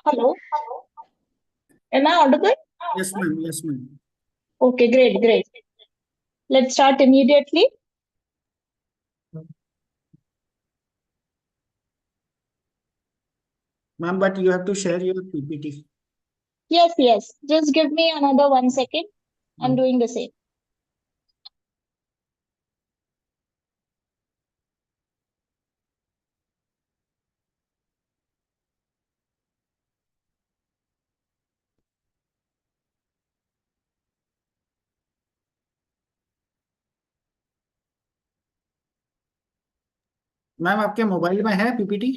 Hello, am I audible? Yes, ma'am. Yes, ma'am. Okay, great, great. Let's start immediately. Ma'am, but you have to share your PPT. Yes, yes. Just give me another 1 second. I'm Oh, doing the same. Ma'am आपके mobile में है PPT?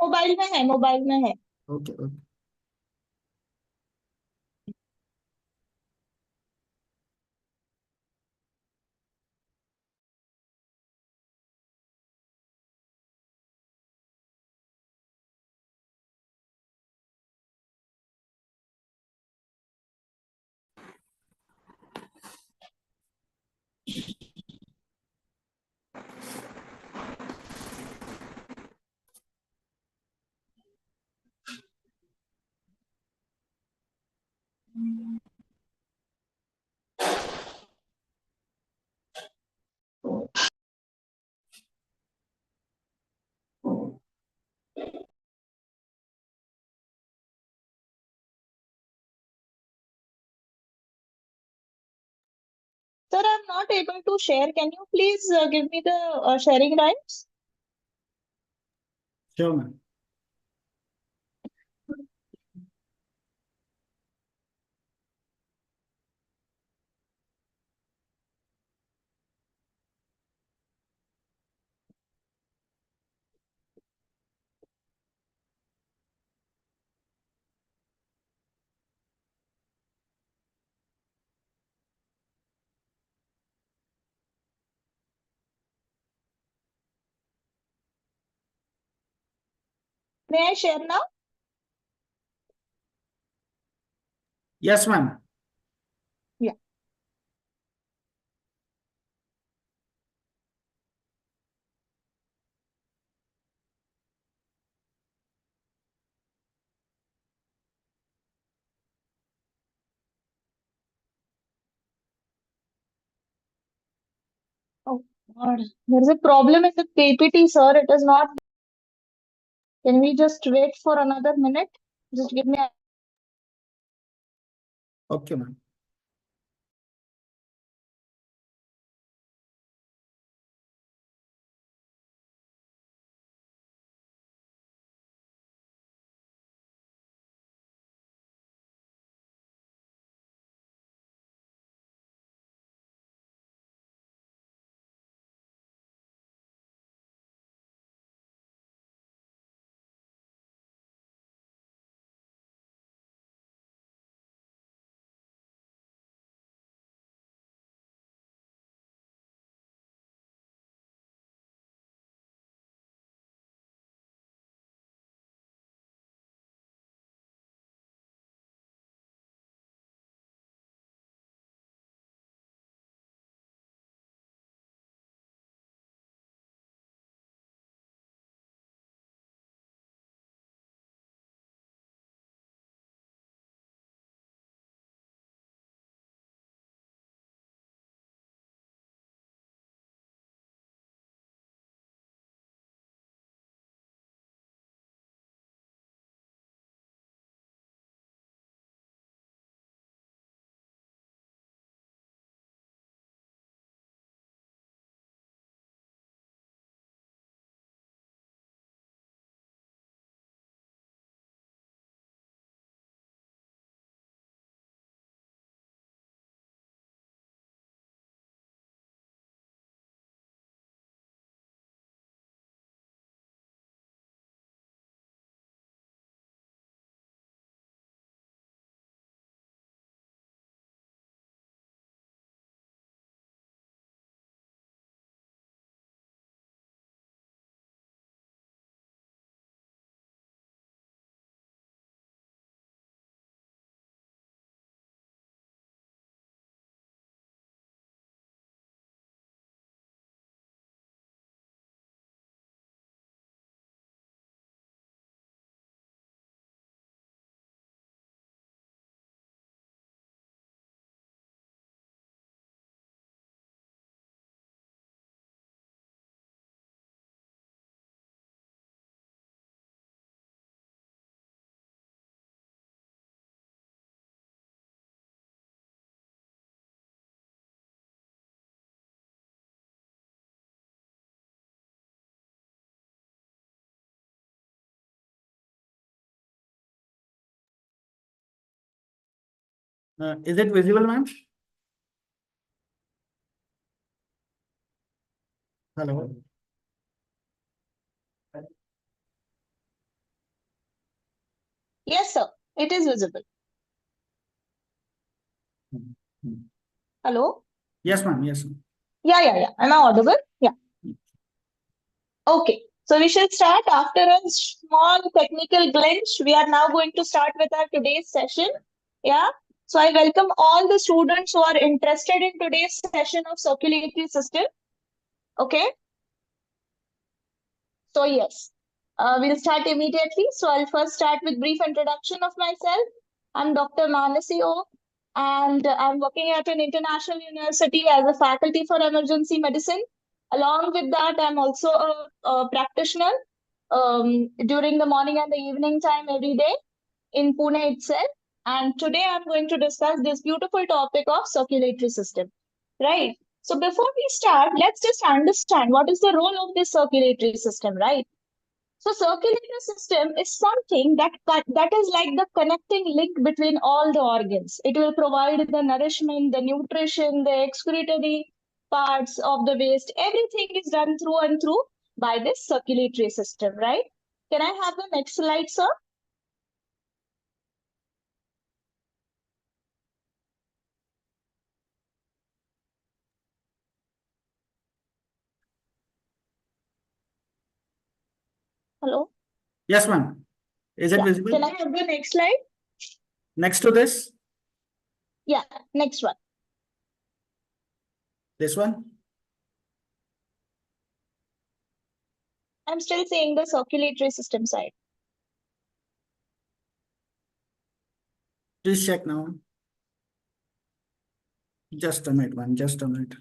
Mobile में है, mobile में है. Okay okay. Sir, I'm not able to share. Can you please give me the sharing rights? Sure ma'am. May I share now? Yes ma'am. Yeah. Oh, God. There's a problem in the PPT, sir. It is not. Can we just wait for another minute? Just give me. Okay ma'am. Is it visible, ma'am? Hello. Yes, sir. It is visible. Hmm. Hello? Yes, ma'am. Yes, ma'am. Yeah. Am I audible? Yeah. Okay. So we shall start after a small technical glitch. We are now going to start with our today's session. Yeah. So I welcome all the students who are interested in today's session of circulatory system. Okay. So yes, we'll start immediately. So I'll first start with brief introduction of myself. I'm Dr. Manasi O, and I'm working at an international university as a faculty for emergency medicine. Along with that, I'm also a practitioner during the morning and the evening time every day in Pune itself. And today I'm going to discuss this beautiful topic of circulatory system, right? So before we start, let's just understand what is the role of this circulatory system, right? So circulatory system is something that is like the connecting link between all the organs. It will provide the nourishment, the nutrition, the excretory parts of the waste. Everything is done through and through by this circulatory system, right? Can I have the next slide, sir? Hello? Yes, ma'am. Is it Yeah. visible? Can I have the next slide? Next to this? Yeah, next one. This one? I'm still saying the circulatory system side. Please check now. Just a minute, ma'am. Just a minute.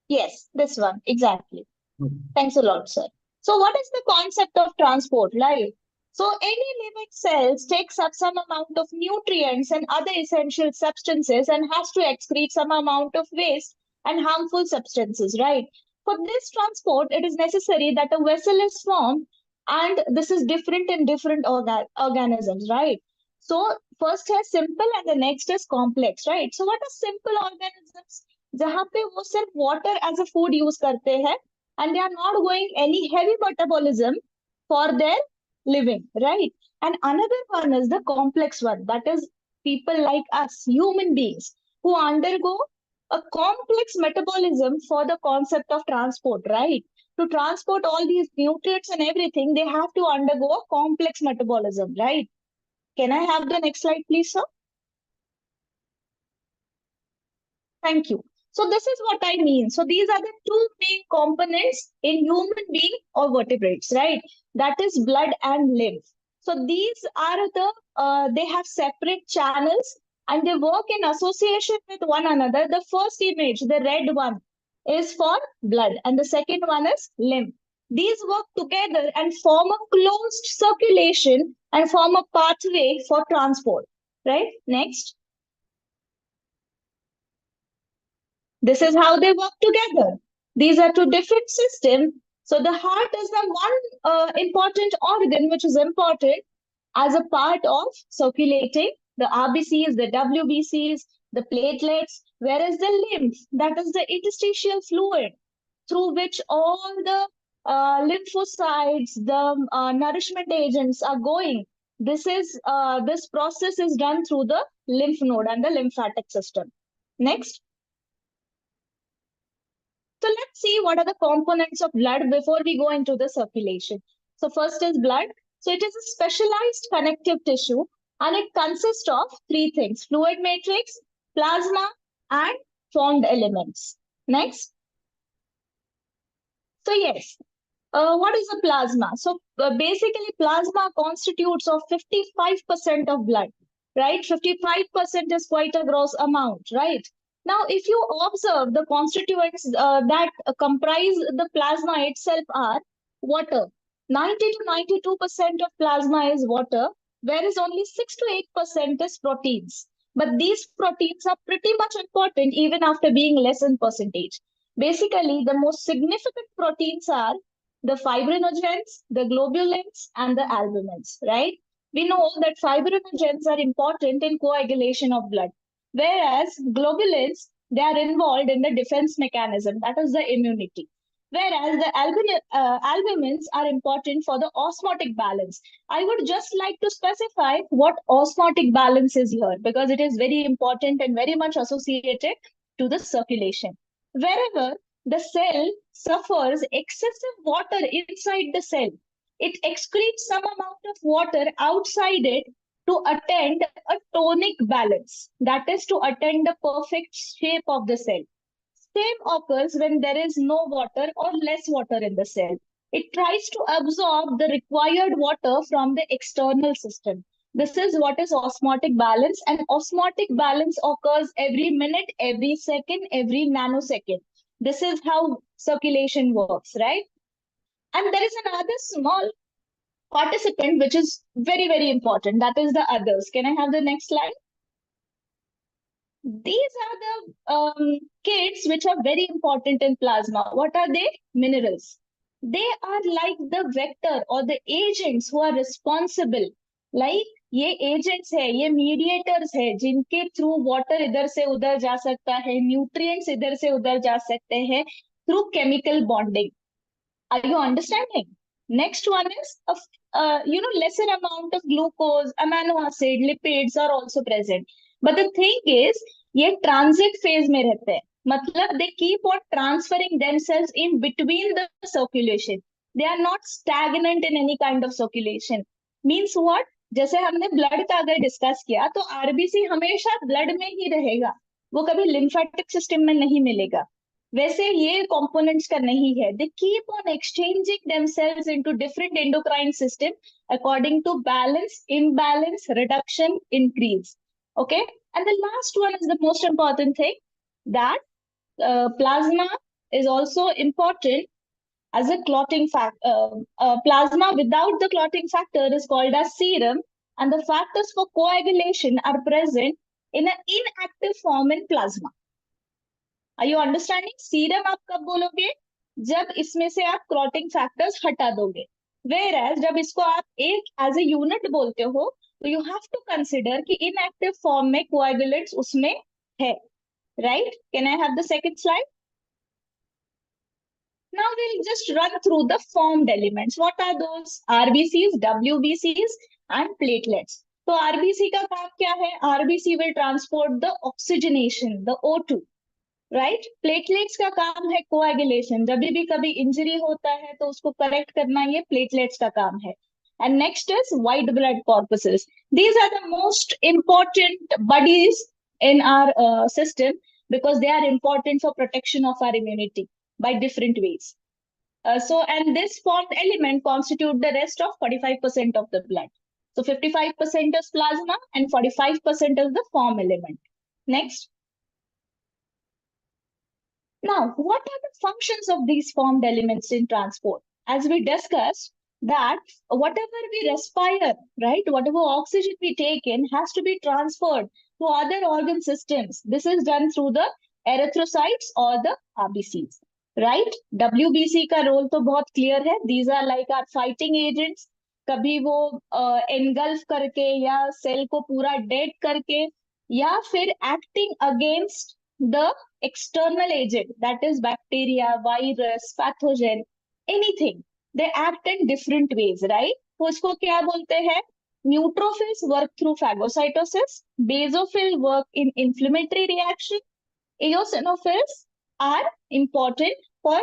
Yes, this one, exactly. Okay. Thanks a lot, sir. So what is the concept of transport, right? So any living cells takes up some amount of nutrients and other essential substances and has to excrete some amount of waste and harmful substances, right? For this transport, it is necessary that a vessel is formed, and this is different in different organisms, right? So first है simple and the next is complex, right? So what are simple organisms? जहाँ पे वो सिर्फ water as a food use करते हैं and they are not going any heavy metabolism for their living, right? And another one is the complex one, that is people like us, human beings, who undergo a complex metabolism for the concept of transport, right? To transport all these nutrients and everything, they have to undergo a complex metabolism, right? Can I have the next slide, please, sir? Thank you. So this is what I mean. So these are the two main components in human being or vertebrates, right? That is blood and lymph. So these are they have separate channels and they work in association with one another. The first image, the red one, is for blood and the second one is lymph. These work together and form a closed circulation and form a pathway for transport, right? Next. This is how they work together. These are two different systems. So the heart is the one important organ which is important as a part of circulating the RBCs, the WBCs, the platelets, whereas the lymph, that is the interstitial fluid through which all the lymphocytes, the nourishment agents are going. This process is done through the lymph node and the lymphatic system. Next. So let's see what are the components of blood before we go into the circulation. So first is blood. So it is a specialized connective tissue and it consists of three things: fluid matrix, plasma, and formed elements. Next. So yes, what is a plasma? So basically plasma constitutes of 55% of blood, right? 55% is quite a gross amount, right? Now, if you observe the constituents that comprise the plasma itself are water. 90 to 92% of plasma is water, whereas only 6 to 8% is proteins. But these proteins are pretty much important even after being less in percentage. Basically, the most significant proteins are the fibrinogens, the globulins, and the albumins, right? We know that fibrinogens are important in coagulation of blood, whereas globulins, they are involved in the defense mechanism, that is the immunity. Whereas the albumins are important for the osmotic balance. I would just like to specify what osmotic balance is here because it is very important and very much associated to the circulation. Wherever the cell suffers excessive water inside the cell, it excretes some amount of water outside it to attend a tonic balance, that is to attend the perfect shape of the cell. Same occurs when there is no water or less water in the cell. It tries to absorb the required water from the external system. This is what is osmotic balance, and osmotic balance occurs every minute, every second, every nanosecond. This is how circulation works, right? And there is another small participant which is very, very important. That is the others. Can I have the next slide? These are the kits which are very important in plasma. What are they? Minerals. They are like the vector or the agents who are responsible. Like ये agents है, ये mediators है, जिनके through water इधर से उधर जा सकता है, nutrients इधर से उधर जा सकते हैं through chemical bonding. Are you understanding? Next one is lesser amount of glucose, amino acid, lipids are also present. But the thing is, ये transit phase में रहते हैं. मतलब they keep on transferring themselves in between the circulation. They are not stagnant in any kind of circulation. Means what? जैसे हमने blood का अगर discuss किया तो आरबीसी हमेशा ब्लड में ही रहेगा, वो कभी लिम्फेटिक सिस्टम में नहीं मिलेगा. वैसे ये कंपोनेंट्स का नहीं है. They keep on exchanging themselves into different endocrine system according to balance, imbalance, reduction, increase. Okay, and the last one is the most important thing, that plasma is also important as a clotting factor. Plasma without the clotting factor is called as serum, and the factors for coagulation are present in an inactive form in plasma. Are you understanding? Serum आप कब बोलोगे? जब इसमें से आप clotting factors हटा दोगे. Whereas जब इसको आप एक एज ए यूनिट बोलते हो तो यू हैव टू कंसिडर कि इनएक्टिव फॉर्म में कोएगुलेंट्स उसमें है. Right? Can I have the second slide? Now we'll just run through the formed elements. What are those? RBCs, WBCs, and platelets. तो RBC का काम क्या है? RBC will transport the oxygenation, the O2. Right. Platelets का काम है coagulation. जब भी कभी इंजरी होता है तो उसको करेक्ट करना ये प्लेटलेट्स का काम है. And next is white blood corpuscles. These are the most important bodies in our system because they are important for protection of our immunity by different ways. And this formed element constitute the rest of 45% of the blood. So 55% is plasma and 45% is the form element. Next. Now, what are the functions of these formed elements in transport? As we discussed, that whatever we respire, right, whatever oxygen we take in has to be transferred to other organ systems. This is done through the erythrocytes or the RBCs, right? WBC का role तो बहुत clear है. These are like our fighting agents. कभी वो engulf करके या cell को पूरा dead करके या फिर acting against the external agent, that is bacteria, virus, pathogen, anything. They act in different ways, right? तो इसको क्या बोलते हैं? Neutrophils work through phagocytosis, basophils work in inflammatory reaction, eosinophils are important for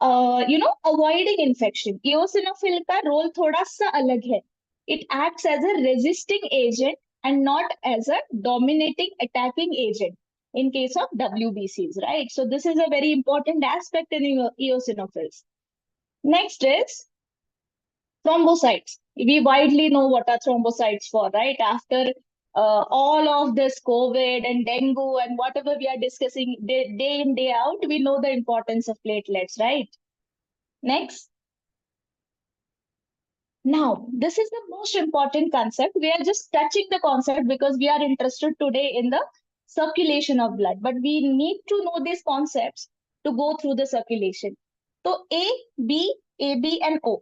avoiding infection. Eosinophil का role थोड़ा सा अलग है. It acts as a resisting agent and not as a dominating attacking agent in case of WBCs, right? So this is a very important aspect in eosinophils. Next is thrombocytes. We widely know what are thrombocytes for, right? After all of this COVID and dengue and whatever we are discussing day in, day out, we know the importance of platelets, right? Next. Now, this is the most important concept. We are just touching the concept because we are interested today in the circulation of blood, but we need to know these concepts to go through the circulation. So A, B, A, B and O.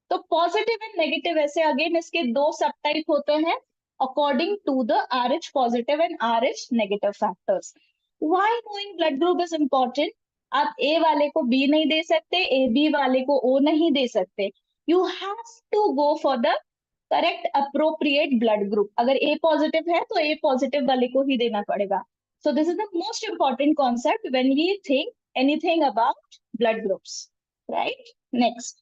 तो positive and negative ऐसे again इसके दो subtype होते हैं according to the RH positive and RH negative factors. Why knowing blood group is important? आप A वाले को B नहीं दे सकते, AB वाले को O नहीं दे सकते. You have to go for the correct appropriate blood group. अगर A पॉजिटिव है तो A पॉजिटिव वाले को ही देना पड़ेगा. So this is the most important concept when we think anything about blood groups, right? Next.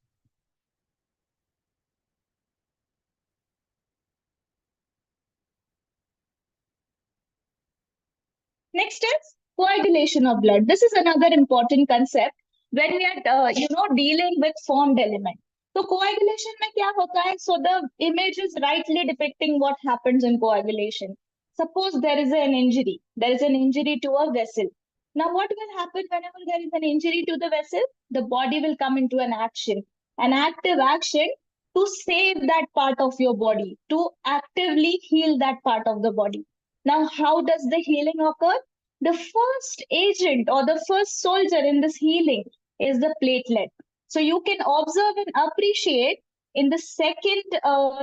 Next is coagulation of blood. This is another important concept when we are, dealing with formed element. So coagulation में क्या होता है? So the image is rightly depicting what happens in coagulation. Suppose there is an injury. There is an injury to a vessel. Now what will happen whenever there is an injury to the vessel? The body will come into an action, an active action to save that part of your body, to actively heal that part of the body. Now, how does the healing occur? The first agent or the first soldier in this healing is the platelet. So you can observe and appreciate in the second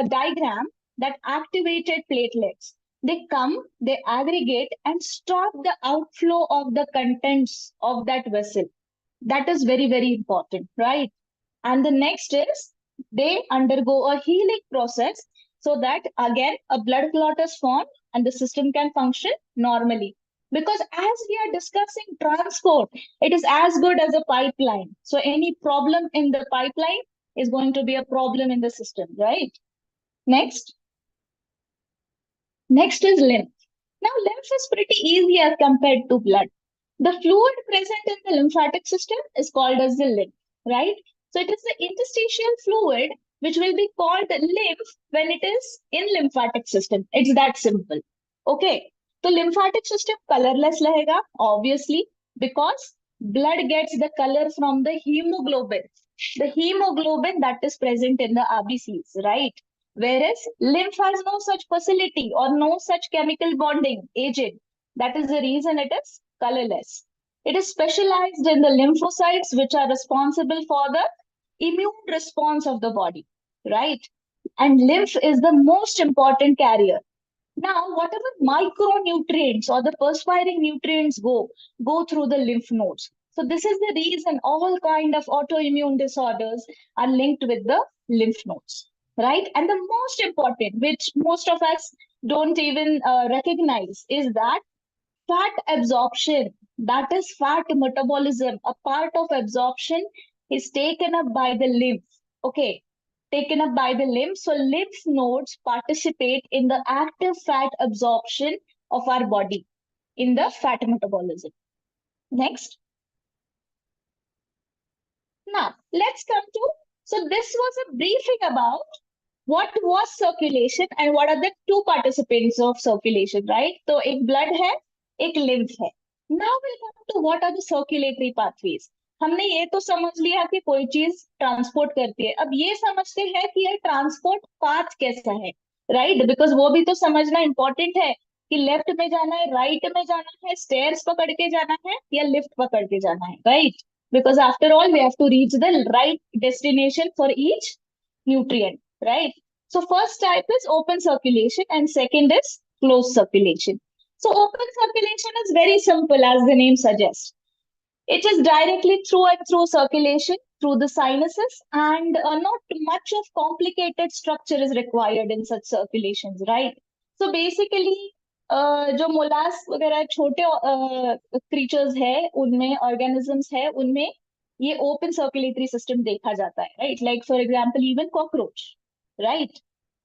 diagram that activated platelets. They come, they aggregate and stop the outflow of the contents of that vessel. That is very, very important, right? And the next is they undergo a healing process so that again a blood clot is formed and the system can function normally. Because as we are discussing transport, it is as good as a pipeline. So any problem in the pipeline is going to be a problem in the system, right? Next. Next is lymph. Now lymph is pretty easy as compared to blood. The fluid present in the lymphatic system is called as the lymph, right? So it is the interstitial fluid which will be called lymph when it is in lymphatic system. It's that simple. Okay. So lymphatic system colorless रहेगा, obviously, because blood gets the color from the hemoglobin. The hemoglobin that is present in the RBCs, right? Whereas lymph has no such facility or no such chemical bonding agent. That is the reason it is colorless. It is specialized in the lymphocytes, which are responsible for the immune response of the body, right? And lymph is the most important carrier. Now, whatever micronutrients or the perspiring nutrients go through the lymph nodes. So this is the reason all kind of autoimmune disorders are linked with the lymph nodes, right? And the most important, which most of us don't even recognize, is that fat absorption, that is fat metabolism, a part of absorption is taken up by the lymph. Okay, taken up by the lymph. So lymph nodes participate in the active fat absorption of our body in the fat metabolism. Next. Now, let's come to, so this was a briefing about what was circulation and what are the two participants of circulation, right? So एक blood है, एक lymph है. Now we'll come to what are the circulatory pathways. हमने ये तो समझ लिया कि कोई चीज ट्रांसपोर्ट करती है. अब ये समझते हैं कि ये ट्रांसपोर्ट पाथ कैसा है, राइट? बिकॉज वो भी तो समझना इंपॉर्टेंट है कि लेफ्ट में जाना है, राइट में जाना है, स्टेयर्स पकड़ के जाना है या लिफ्ट पकड़ के जाना है, right? Because after all, we have to reach the right destination for each nutrient, right? So first type is open circulation and second is closed circulation. So open circulation is very simple as the name suggests. It is directly through and through circulation through the sinuses and not much of complicated structure is required in such circulations, right? So basically जो मोलास वगैरह छोटे creatures है उनमें organisms है उनमें ये open circulatory system देखा जाता है, right? Like for example even cockroach, right?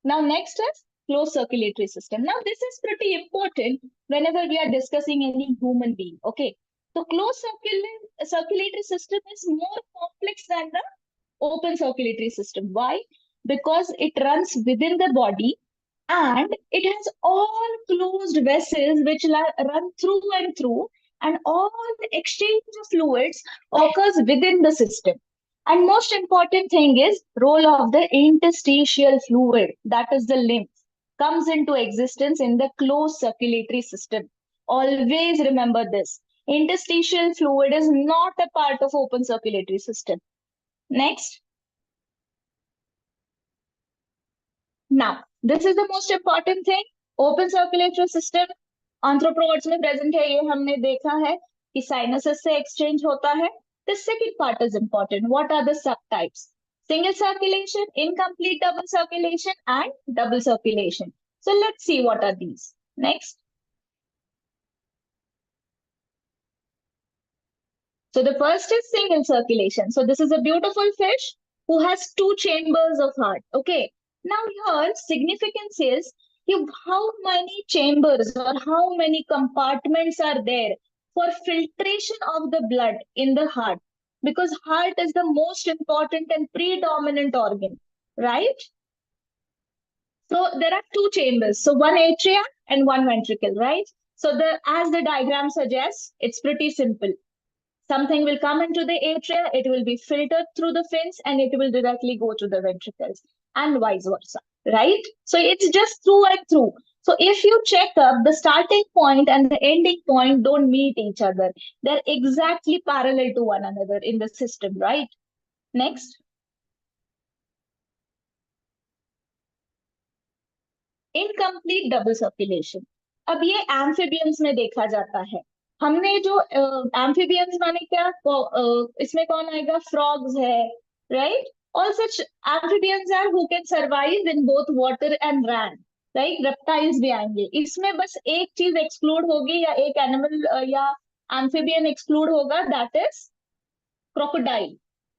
Now next is closed circulatory system. Now this is pretty important whenever we are discussing any human being. Okay, so closed circulatory system is more complex than the open circulatory system. Why? Because it runs within the body and it has all closed vessels which run through and through, and all the exchange of fluids occurs within the system. And most important thing is role of the interstitial fluid, that is the lymph, comes into existence in the closed circulatory system. Always remember this. Interstitial fluid is not a part of open circulatory system. Next. Now, this is the most important thing. Open circulatory system आंथ्रोपोड्स में present है, ये हमने देखा है कि sinuses से exchange होता है. The second part is important. What are the subtypes? Single circulation, incomplete double circulation, and double circulation. So let's see what are these. Next. So the first is single circulation. So this is a beautiful fish who has two chambers of heart. Okay. Now here significance is how many chambers or how many compartments are there for filtration of the blood in the heart, because heart is the most important and predominant organ, right? So there are two chambers. So one atria and one ventricle, right? So as the diagram suggests, it's pretty simple. Something will come into the atria, it will be filtered through the fins, and it will directly go to the ventricles, and vice versa, right? So it's just through and through. So if you check up, the starting point and the ending point don't meet each other. They're exactly parallel to one another in the system, right? Next. Incomplete double circulation. अब ये amphibians में देखा जाता है. हमने जो amphibians माने क्या, इसमें कौन आएगा? Frogs है, right? All such amphibians are who can survive in both water and land, right? Reptiles भी आएंगे. इसमें बस एक चीज exclude होगी, या एक animal या amphibian exclude होगा, that is crocodile.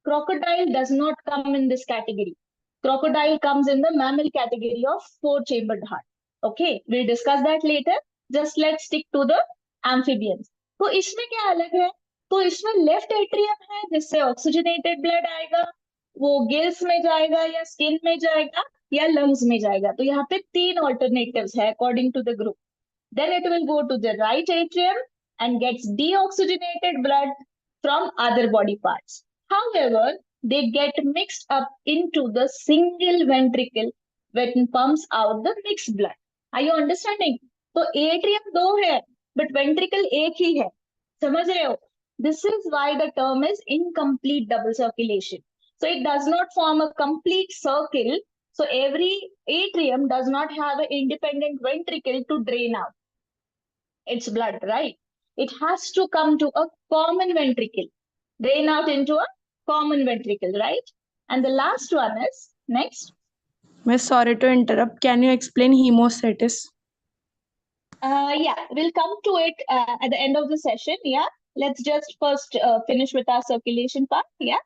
Crocodile does not come in this category. Crocodile comes in the mammal category of four-chambered heart. Okay, we'll discuss that later. Just let's stick to the amphibians. तो इसमें क्या अलग है? तो इसमें left atrium है जिससे oxygenated blood आएगा, वो गिल्स में जाएगा या स्किन में जाएगा या लंग्स में जाएगा. तो यहाँ पे तीन ऑल्टरनेटिव्स है according to the group. Then it will go to the right atrium and gets deoxygenated blood from other body parts. However, they get mixed up into the single ventricle when it pumps out the mixed blood. Are you understanding? तो atrium दो है, but ventricle एक ही है. समझ रहे हो? This is why the term is incomplete double circulation. So it does not form a complete circle. So every atrium does not have an independent ventricle to drain out its blood, right? It has to come to a common ventricle, drain out into a common ventricle, right? And the last one is, next. Miss, sorry to interrupt. Can you explain hemostasis? Yeah, we'll come to it at the end of the session. Yeah, let's just first finish with our circulation part. Yeah.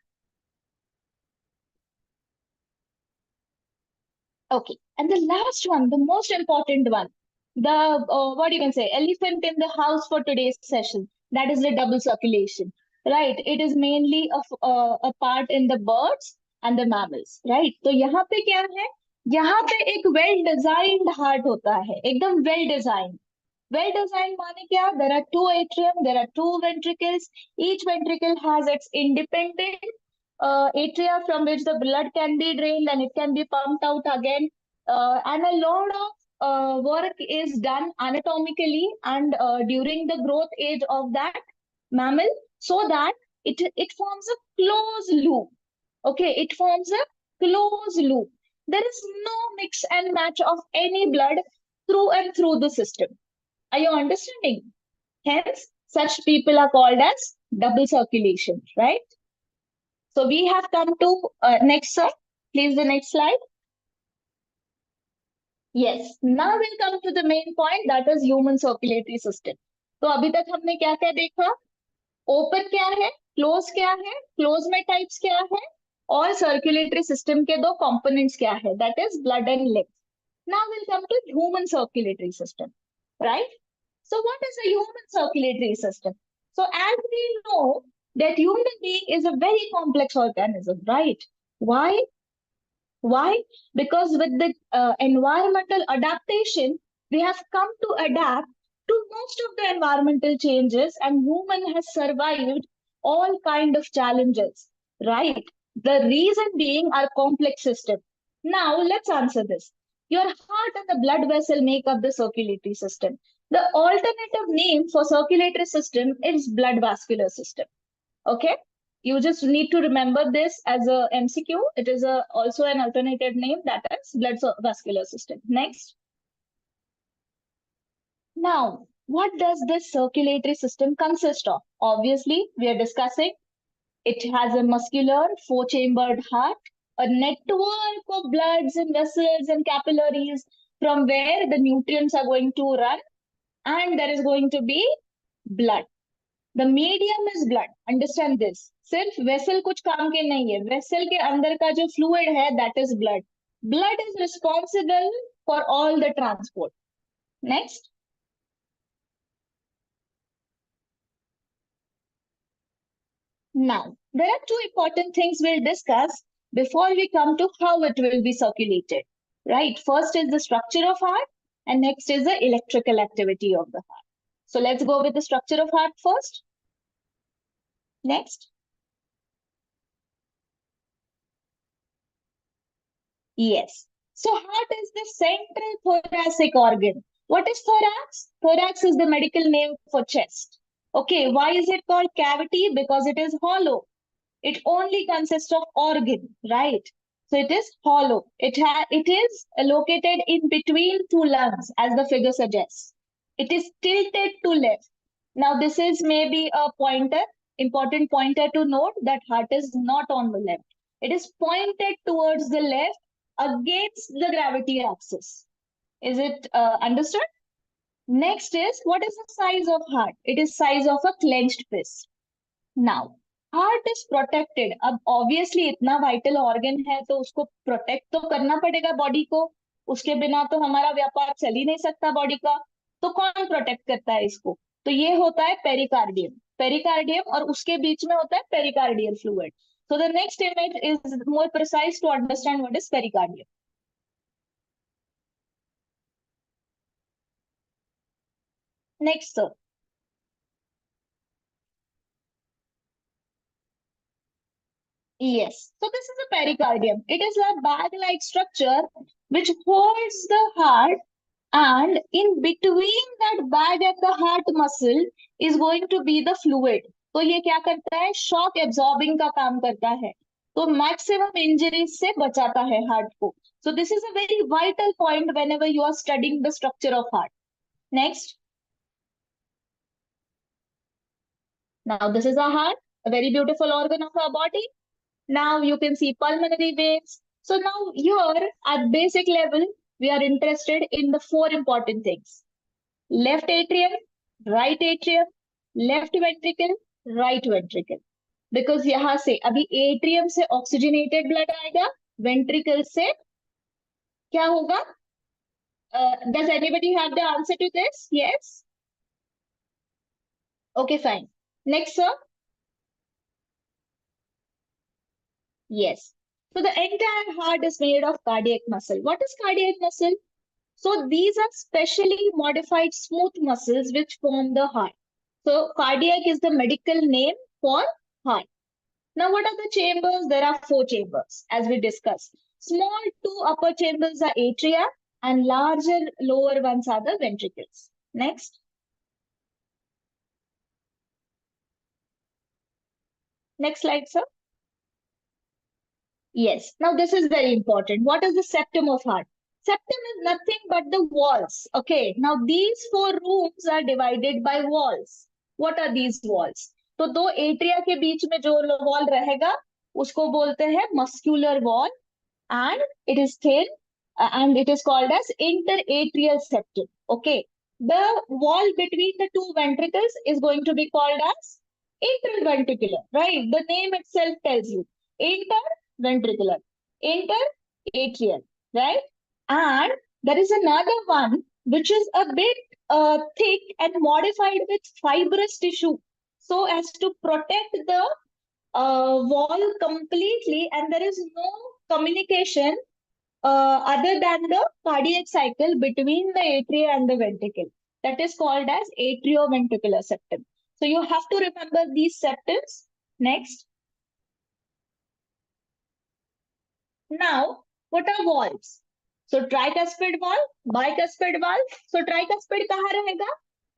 Okay, and the last one, the most important one, the what you can say, elephant in the house for today's session. That is the double circulation, right? It is mainly a part in the birds and the mammals, right? तो यहाँ पे क्या है? यहाँ पे एक well designed heart होता है, एकदम well designed. Well designed माने क्या? There are two atrium, there are two ventricles. Each ventricle has its independent atria from which the blood can be drained and it can be pumped out again. And a lot of work is done anatomically and during the growth age of that mammal, so that it forms a closed loop. Okay, it forms a closed loop. There is no mix and match of any blood through and through the system. Are you understanding? Hence, such people are called as double circulation, right? So we have come to next, sir. Please, the next slide. Yes, now we'll come to the main point, that is human circulatory system. तो अभी तक हमने क्या क्या देखा? Open क्या है, close क्या है, क्लोज में टाइप्स क्या है, और सर्कुलेटरी सिस्टम के दो कंपोनेंट्स क्या है, that is blood and lymph. Now we'll come to human circulatory system, right? So what is a human circulatory system? So as we know that human being is a very complex organism, right? Why? Why? Because with the environmental adaptation, we have come to adapt to most of the environmental changes, and human has survived all kind of challenges, right? The reason being our complex system. Now let's answer this. Your heart and the blood vessel make up the circulatory system. The alternative name for circulatory system is blood vascular system. Okay? You just need to remember this as a MCQ. It is also an alternative name, that is blood vascular system. Next. Now, what does this circulatory system consist of? Obviously, we are discussing it has a muscular, four-chambered heart, a network of bloods and vessels and capillaries from where the nutrients are going to run, and there is going to be blood. The medium is blood. Understand this. सिर्फ vessel कुछ काम के नहीं है. Vessel के अंदर का जो fluid है, that is blood. Blood is responsible for all the transport. Next. Now, there are two important things we'll discuss before we come to how it will be circulated. Right? First is the structure of heart, and next is the electrical activity of the heart. So let's go with the structure of heart first. Next. Yes. So heart is the central thoracic organ. What is thorax? Thorax is the medical name for chest. Okay, why is it called cavity? Because it is hollow. It only consists of organ, right? So it is hollow. It is located in between two lungs, as the figure suggests. It is tilted to left. Now this is maybe a pointer, important pointer to note that heart is not on the left. It is pointed towards the left against the gravity axis. Is it understood? Next is, what is the size of heart? It is size of a clenched fist. Now, heart is protected. अब obviously इतना vital organ है तो उसको protect तो करना पड़ेगा body को. उसके बिना तो हमारा व्यापार चल ही नहीं सकता body का. तो कौन protect करता है इसको? तो ये होता है pericardium. Pericardium और उसके बीच में होता है pericardial fluid. So the next image is more precise to understand what is pericardium. Next, sir. Yes. So this is a pericardium. It is a bag-like structure which holds the heart, and in between that bag and the heart muscle is going to be the fluid. तो ये क्या करता है? Shock absorbing का काम करता है. तो maximum injuries से बचाता है heart को. So this is a very vital point whenever you are studying the structure of heart. Next. Now this is our heart, a very beautiful organ of our body. Now you can see pulmonary veins. So now here at basic level, we are interested in the four important things. Left atrium, right atrium, left ventricle, right ventricle. Because यहाँ से अभी atrium से oxygenated blood आएगा, ventricle से क्या होगा? Does anybody have the answer to this? Yes? Okay, fine. Next, sir. Yes. So the entire heart is made of cardiac muscle. What is cardiac muscle? So these are specially modified smooth muscles which form the heart. So cardiac is the medical name for heart. Now what are the chambers? There are four chambers as we discussed. Small two upper chambers are atria and larger lower ones are the ventricles. Next. Next slide, sir. Yes. Now this is very important. What is the septum of heart? Septum is nothing but the walls. Okay. Now these four rooms are divided by walls. What are these walls? तो दो atria के बीच में जो wall रहेगा उसको बोलते हैं muscular wall, and it is thin and it is called as interatrial septum. Okay. The wall between the two ventricles is going to be called as interventricular, right? The name itself tells you. Interventricular, interatrial, right? And there is another one which is a bit thick and modified with fibrous tissue so as to protect the wall completely, and there is no communication other than the cardiac cycle between the atria and the ventricle. That is called as atrioventricular septum. So you have to remember these septums. Next. Now, what are valves? So tricuspid valve, bicuspid valve. So tricuspid कहाँ रहेगा?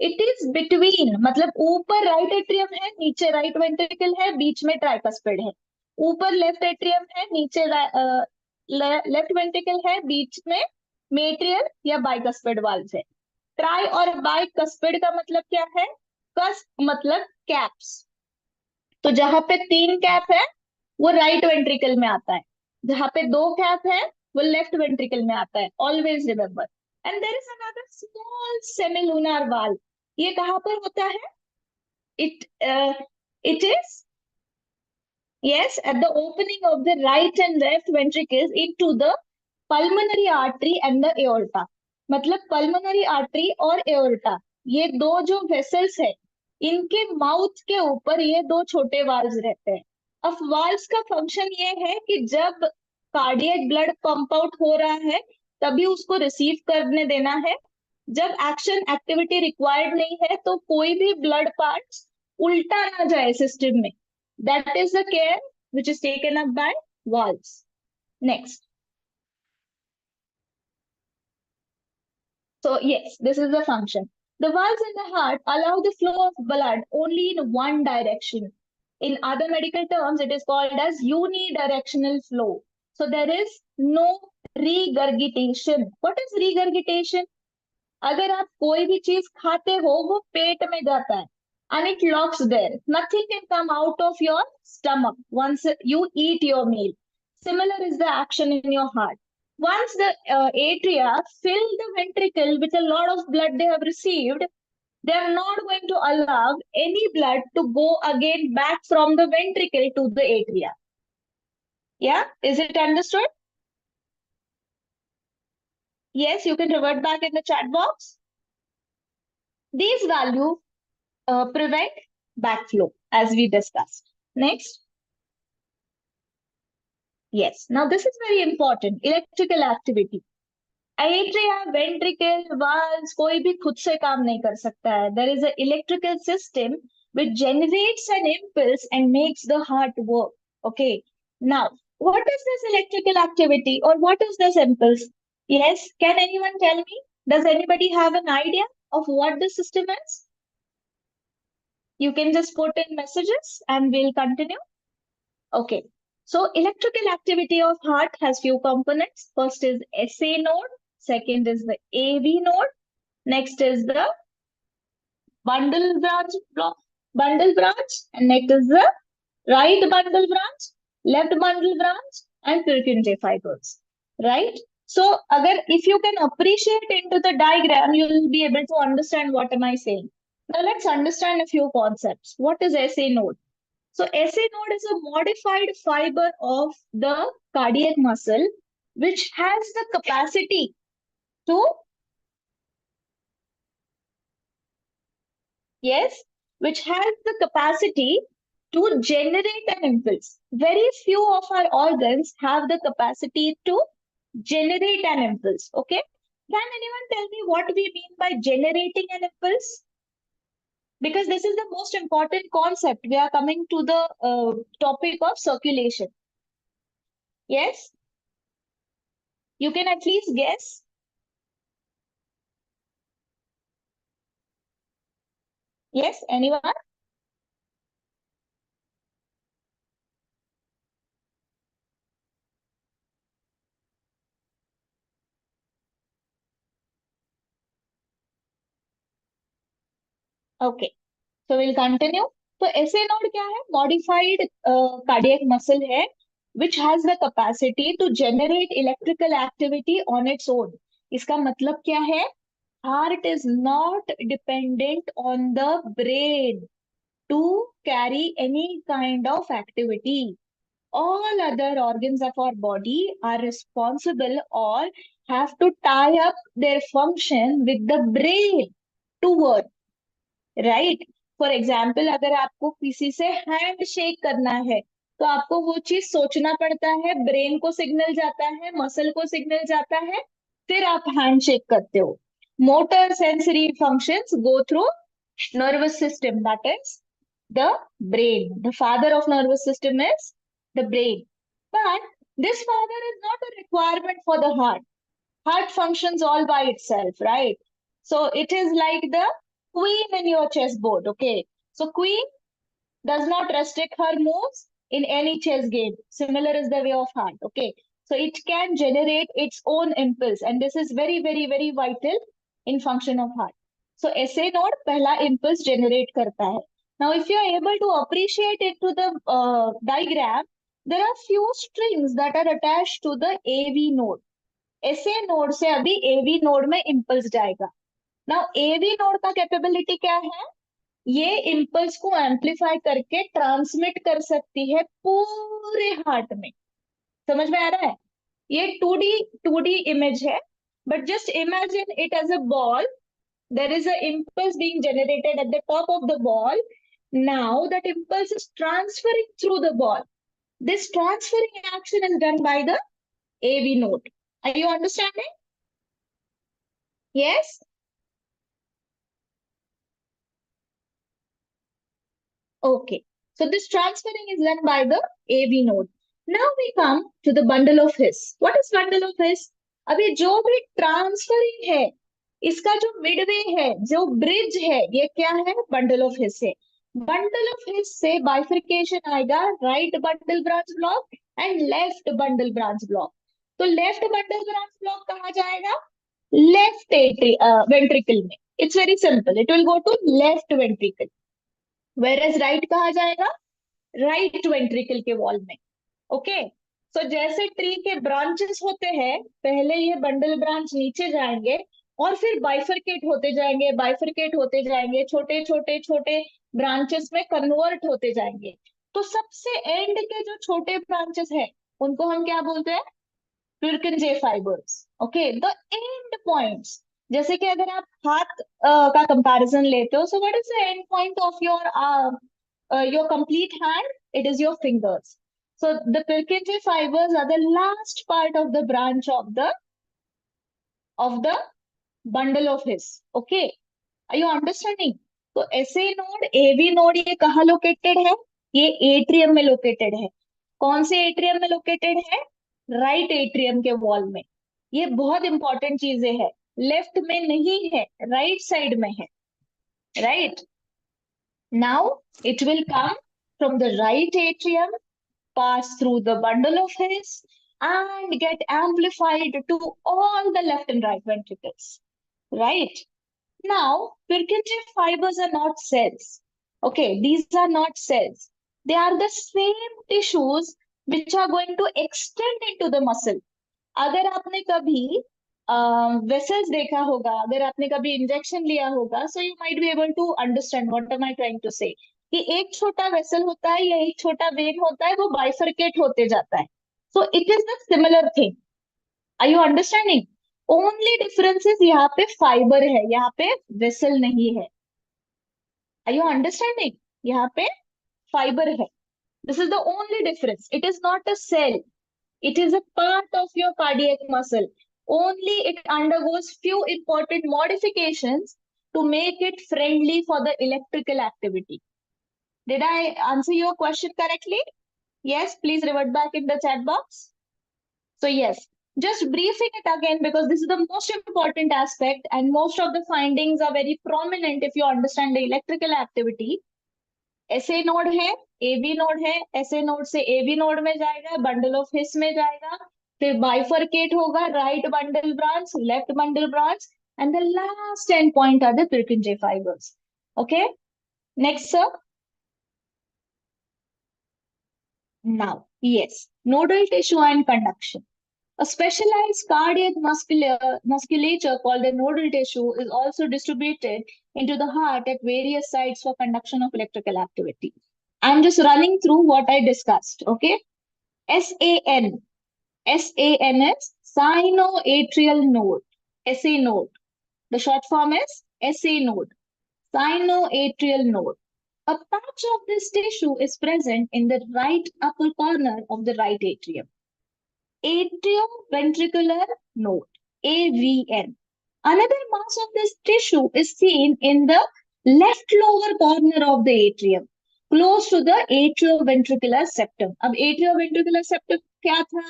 It is between, मतलब ऊपर right atrium है, नीचे right ventricle है, बीच में tricuspid है। ऊपर लेफ्ट एट्रियम है, नीचे लेफ्ट वेंट्रिकल है, बीच में मेट्रियल या बाइकस्पिड वाल्व है। ट्राई और बाइकस्पिड का मतलब क्या है? कस्प मतलब कैप्स। तो जहां पे 3 कैप है वो राइट वेंट्रिकल में आता है, जहां पे 2 कैप है वो लेफ्ट वेंट्रिकल में आता है। Always remember. And there is another small semilunar valve. ये कहाँ पर होता है? It is, yes, at the opening of the right and left ventricles into the pulmonary artery and the aorta. मतलब pulmonary artery और aorta, ये दो जो वेसल्स है, इनके माउथ के ऊपर ये 2 छोटे वाल्व्स रहते हैं। अब वाल्व्स का फंक्शन ये है कि जब कार्डियक ब्लड पंप आउट हो रहा है तभी उसको रिसीव करने देना है। जब एक्शन एक्टिविटी रिक्वायर्ड नहीं है तो कोई भी ब्लड पार्ट्स उल्टा ना जाए सिस्टम में। That is the care which is taken up by valves. Next. So yes, this is the function. The valves in the heart allow the flow of blood only in one direction. In other medical terms, it is called as unidirectional flow. So there is no regurgitation. What is regurgitation? अगर आप कोई भी चीज खाते हो वो पेट में जाता है and it locks there. Nothing can come out of your stomach once you eat your meal. Similar is the action in your heart. Once the atria fill the ventricle with a lot of blood they have received, they are not going to allow any blood to go again back from the ventricle to the atria. Yeah, is it understood? Yes, you can revert back in the chat box. These values prevent backflow, as we discussed. Next. Yes, now this is very important. Electrical activity. Atria, ventricle, valves, कोई भी खुद से काम नहीं कर सकता है. There is an electrical system which generates an impulse and makes the heart work. Okay. Now, what is this electrical activity or what is this impulse? Yes, can anyone tell me? Does anybody have an idea of what this system is? You can just put in messages and we'll continue. Okay. So electrical activity of heart has few components. First is SA node. Second is the AV node. Next is the bundle branch, and next is the right bundle branch, left bundle branch, and Purkinje fibers. Right? So, if you can appreciate into the diagram, you will be able to understand what am I saying. Now let's understand a few concepts. What is SA node? So SA node is a modified fiber of the cardiac muscle which has the capacity to, which has the capacity to generate an impulse. Very few of our organs have the capacity to generate an impulse. Okay. Can anyone tell me what we mean by generating an impulse? Because this is the most important concept. We are coming to the topic of circulation. Yes? You can at least guess. Yes, anyone? Okay, so we'll continue. So SA node क्या है? Modified cardiac muscle है which has the capacity to generate electrical activity on its own. इसका मतलब क्या है? Heart is not dependent on the brain to carry any kind of activity. All other organs of our body are responsible or have to tie up their function with the brain to work. Right? For example, अगर आपको किसी से hand shake करना है तो आपको वो चीज सोचना पड़ता है, ब्रेन को सिग्नल जाता है, मसल को सिग्नल जाता है, फिर आप हैंड शेक करते हो. Motor sensory functions go through nervous system, that is the brain. The father of nervous system is the brain. But this father is not a requirement for the heart. Heart functions all by itself, right? So it is like the queen in your chessboard. Okay, so queen does not restrict her moves in any chess game. Similar is the way of heart. Okay, so it can generate its own impulse, and this is very, very, very vital in function of heart. So SA node पहला impulse generate करता है. Now, if you are able to appreciate into the diagram, there are few strings that are attached to the AV node. SA node से अभी AV node में impulse जाएगा. Now, AV node का capability क्या है? ये इम्पल्स को amplify करके ट्रांसमिट कर सकती है पूरे हार्ट में. समझ में आ रहा है? ये 2D इमेज है, but just imagine it as a ball. There is a impulse being generated at the top of the ball. Now that impulse is transferring through the ball. This transferring action is done by the AV node. Are you understanding? Yes? Okay. So this transferring is done by the AV node. Now we come to the bundle of His. What is bundle of His? अभी जो भी transferring है, इसका जो Midway है, जो bridge है, ये क्या है? बंडल ऑफ हिस है. बंडल ऑफ हिस से बाइफर्केशन आएगा right bundle branch block and left bundle branch block. तो लेफ्ट बंडल ब्रांच ब्लॉक कहाँ जाएगा? लेफ्ट वेंट्रिकल में. It's very simple. It will go to left ventricle. Where right कहा जाएगा? Right ventricle के wall में. ओके, सो जैसे tree के ब्रांचेस होते हैं, पहले ये बंडल ब्रांच नीचे जाएंगे और फिर बाइफरकेट होते जाएंगे, बाइफरकेट होते जाएंगे, छोटे छोटे छोटे ब्रांचेस में कन्वर्ट होते जाएंगे. तो सबसे एंड के जो छोटे ब्रांचेस हैं, उनको हम क्या बोलते हैं? Purkinje fibers. Okay, the end points. जैसे कि अगर आप हाथ का कंपैरिजन लेते हो, so what is the end point of your complete hand? It is your fingers. So the Purkinje fibers are the last part of the branch of the bundle of His. Okay, are you understanding? तो SA node, AV node ये कहाँ located है? ये atrium में located है. कौन से atrium में लोकेटेड है? राइट एट्रियम के वॉल में. ये बहुत इंपॉर्टेंट चीजें है. लेफ्ट में नहीं है, राइट साइड में है. Right now it will come from the right atrium, pass through the bundle of His and get amplified to all the left and right ventricles. Right? Now, Purkinje fibers are not cells. Okay, these are not cells. They are the same tissues which are going to extend into the muscle. अगर आपने कभी vessels देखा होगा, अगर आपने कभी injection लिया होगा, so you might be able to understand what am I trying to say. कि एक छोटा वेसल होता है या एक छोटा वेन होता है, वो बाइफरकेट होते जाता है. So it is the similar thing. Are you understanding? Only difference is यहाँ पे फाइबर है, यहाँ पे वेसल नहीं है. Are you understanding? यहाँ पे फाइबर है. This is the only difference. It is not a cell. It is a part of your cardiac muscle. Only it undergoes few important modifications to make it friendly for the electrical activity. Did I answer your question correctly? Yes, please revert back in the chat box. So yes, just briefing it again because this is the most important aspect and most of the findings are very prominent if you understand the electrical activity. SA node है, AV node है, SA node से AV node में जाएगा, bundle of his में जाएगा, फिर bifurcate होगा, right bundle branch, left bundle branch, and the last end point are the Purkinje fibers. Okay, next sir. Now, yes, nodal tissue and conduction. A specialized cardiac musculature called the nodal tissue is also distributed into the heart at various sites for conduction of electrical activity. I'm just running through what I discussed, okay? SAN. SAN is sinoatrial node. SA node. The short form is SA node. Sinoatrial node. A patch of this tissue is present in the right upper corner of the right atrium. Atrioventricular node, AVN. Another mass of this tissue is seen in the left lower corner of the atrium, close to the atrioventricular septum. अब atrioventricular septum क्या था?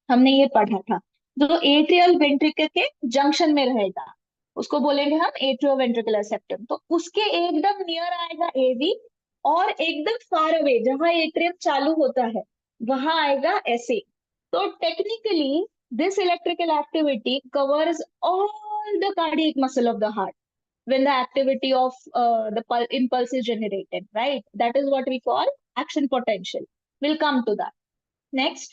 हमने ये पढ़ा था. जो atrial ventricle के junction में रहेगा, उसको बोलेंगे हम एट्रियोवेंट्रिकुलर सेप्टम। तो उसके एकदम नियर आएगा एवी, और एकदम फार अवे जहां एट्रियम चालू होता है वहां आएगा एसए। तो technically this electrical activity covers all the cardiac muscle of the heart when the activity of impulse is generated, right? That is what we call action potential. We'll come to that. Next.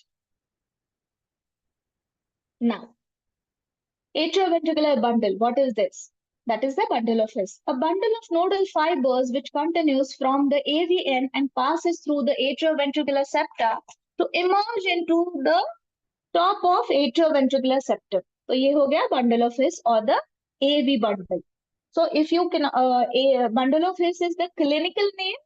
Now, atrioventricular bundle. What is this? That is the bundle of His. A bundle of nodal fibers which continues from the AVN and passes through the atrioventricular septa to emerge into the top of atrioventricular septum. तो ये हो गया bundle of His or the AV bundle. So if you can, a bundle of His is the clinical name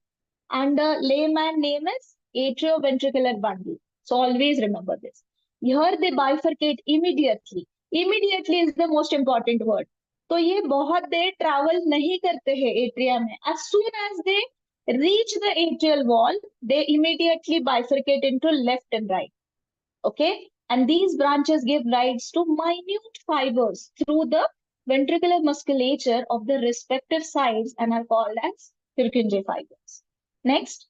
and the layman name is atrioventricular bundle. So always remember this. Here they bifurcate immediately. Immediately is the most important word. तो ये बहुत देर travel नहीं करते हैं atria में. As soon as they reach the atrial wall, they immediately bifurcate into left and right. Okay? And these branches give rise to minute fibers through the ventricular musculature of the respective sides and are called as Purkinje fibers. Next,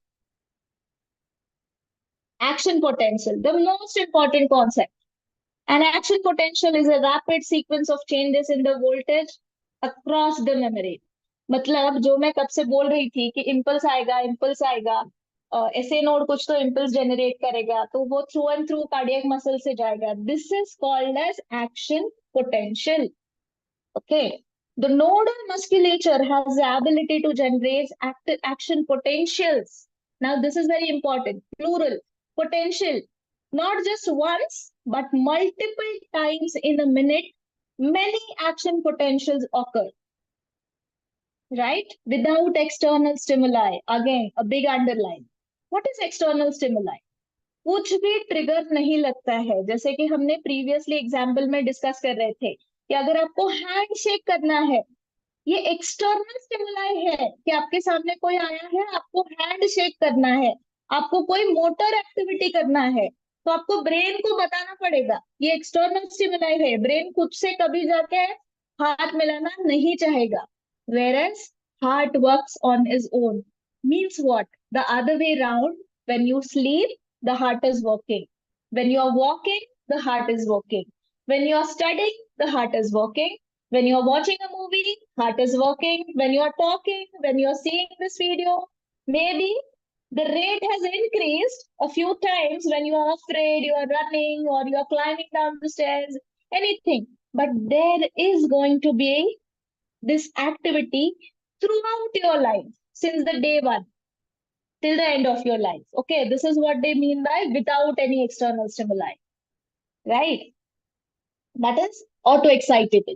action potential, the most important concept. An action potential is a rapid sequence of changes in the voltage across the membrane. मतलब जो मैं कब से बोल रही थी कि impulse आएगा, ऐसे नोड कुछ तो इम्पल्स जनरेट करेगा, तो वो through and through cardiac muscle से जाएगा. This is called as action potential. Okay, the nodal musculature has the ability to generate action potentials. Now, this is very important. Plural, potential. Not just once, but multiple times in a minute, many action potentials occur. Right? Without external stimuli. Again, a big underline. What is external stimuli? कुछ भी trigger नहीं लगता है. जैसे कि हमने previously example में discuss कर रहे थे कि अगर आपको हैंड शेक करना है, ये एक्सटर्नल स्टिमुलाई है कि आपके सामने कोई आया है, आपको हैंड शेक करना है, आपको कोई मोटर एक्टिविटी करना है, तो आपको ब्रेन को बताना पड़ेगा. ये एक्सटर्नल स्टिमुलाई है. ब्रेन खुद से कभी जाके हाथ मिलाना नहीं चाहेगा. Whereas heart works on its own. Means what? The other way round. When you sleep, the heart is working. When you are walking, the heart is working. When you are studying, the heart is working. When you are watching a movie, heart is working. When you are talking, when you are seeing this video, maybe the rate has increased a few times when you are afraid, you are running, or you are climbing down the stairs, anything. But there is going to be this activity throughout your life, since the day one till the end of your life. Okay, this is what they mean by without any external stimuli, right? That is auto-excitable.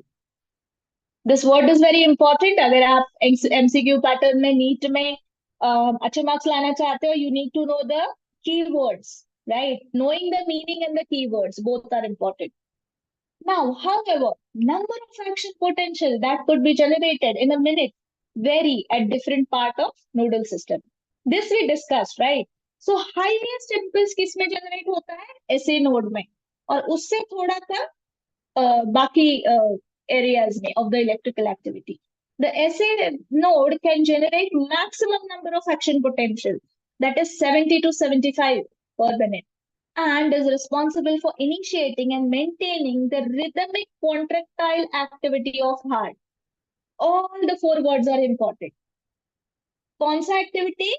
This word is very important. अगर आप MCQ pattern में NEET में अच्छे marks लाना चाहते हो, you need to know the keywords, right? Knowing the meaning and the keywords, both are important. Now, however, number of action potential that could be generated in a minute vary at different part of nodal system. This we discussed, right? So highest impulse किस में generate होता है? SA node में, और उससे थोड़ा सा बाकी areas में of the electrical activity. The SA node can generate maximum number of action potential, that is 70 to 75 per minute, and is responsible for initiating and maintaining the rhythmic contractile activity of heart. All the four words are important. कौन सा activity?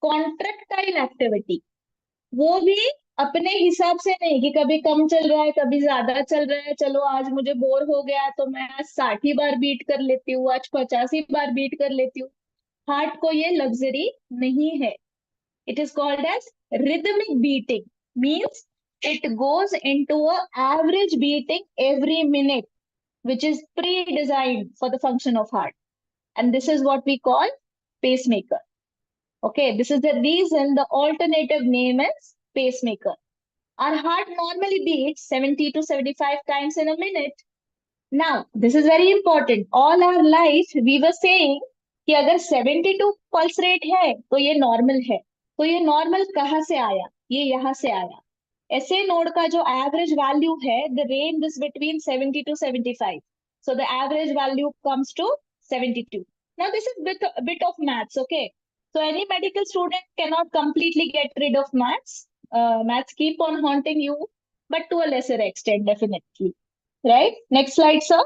Contractile activity. वो भी अपने हिसाब से नहीं कि कभी कम चल रहा है, कभी ज्यादा चल रहा है, चलो आज मुझे बोर हो गया तो मैं आज 60 बार बीट कर लेती हूँ, आज 85 बार बीट कर लेती हूँ. हार्ट को ये लग्जरी नहीं है. It is called as rhythmic beating. Means it goes into an average beating every minute, which is pre-designed for the function of heart. And this is what we call pacemaker. Okay, this is the reason the alternative name is pacemaker. Our heart normally beats 70 to 75 times in a minute. Now, this is very important. All our life, we were saying कि अगर 72 pulse rate है, तो ये normal है. तो ये normal कहाँ से आया? ये यहाँ से आया. ऐसे नोड का जो एवरेज वैल्यू है, the range is between 70 to 75. So the average value comes to 72. Now this is a bit of maths, okay? So any medical student cannot completely get rid of maths. Maths keep on haunting you, but to a lesser extent, definitely. Right? Next slide, sir.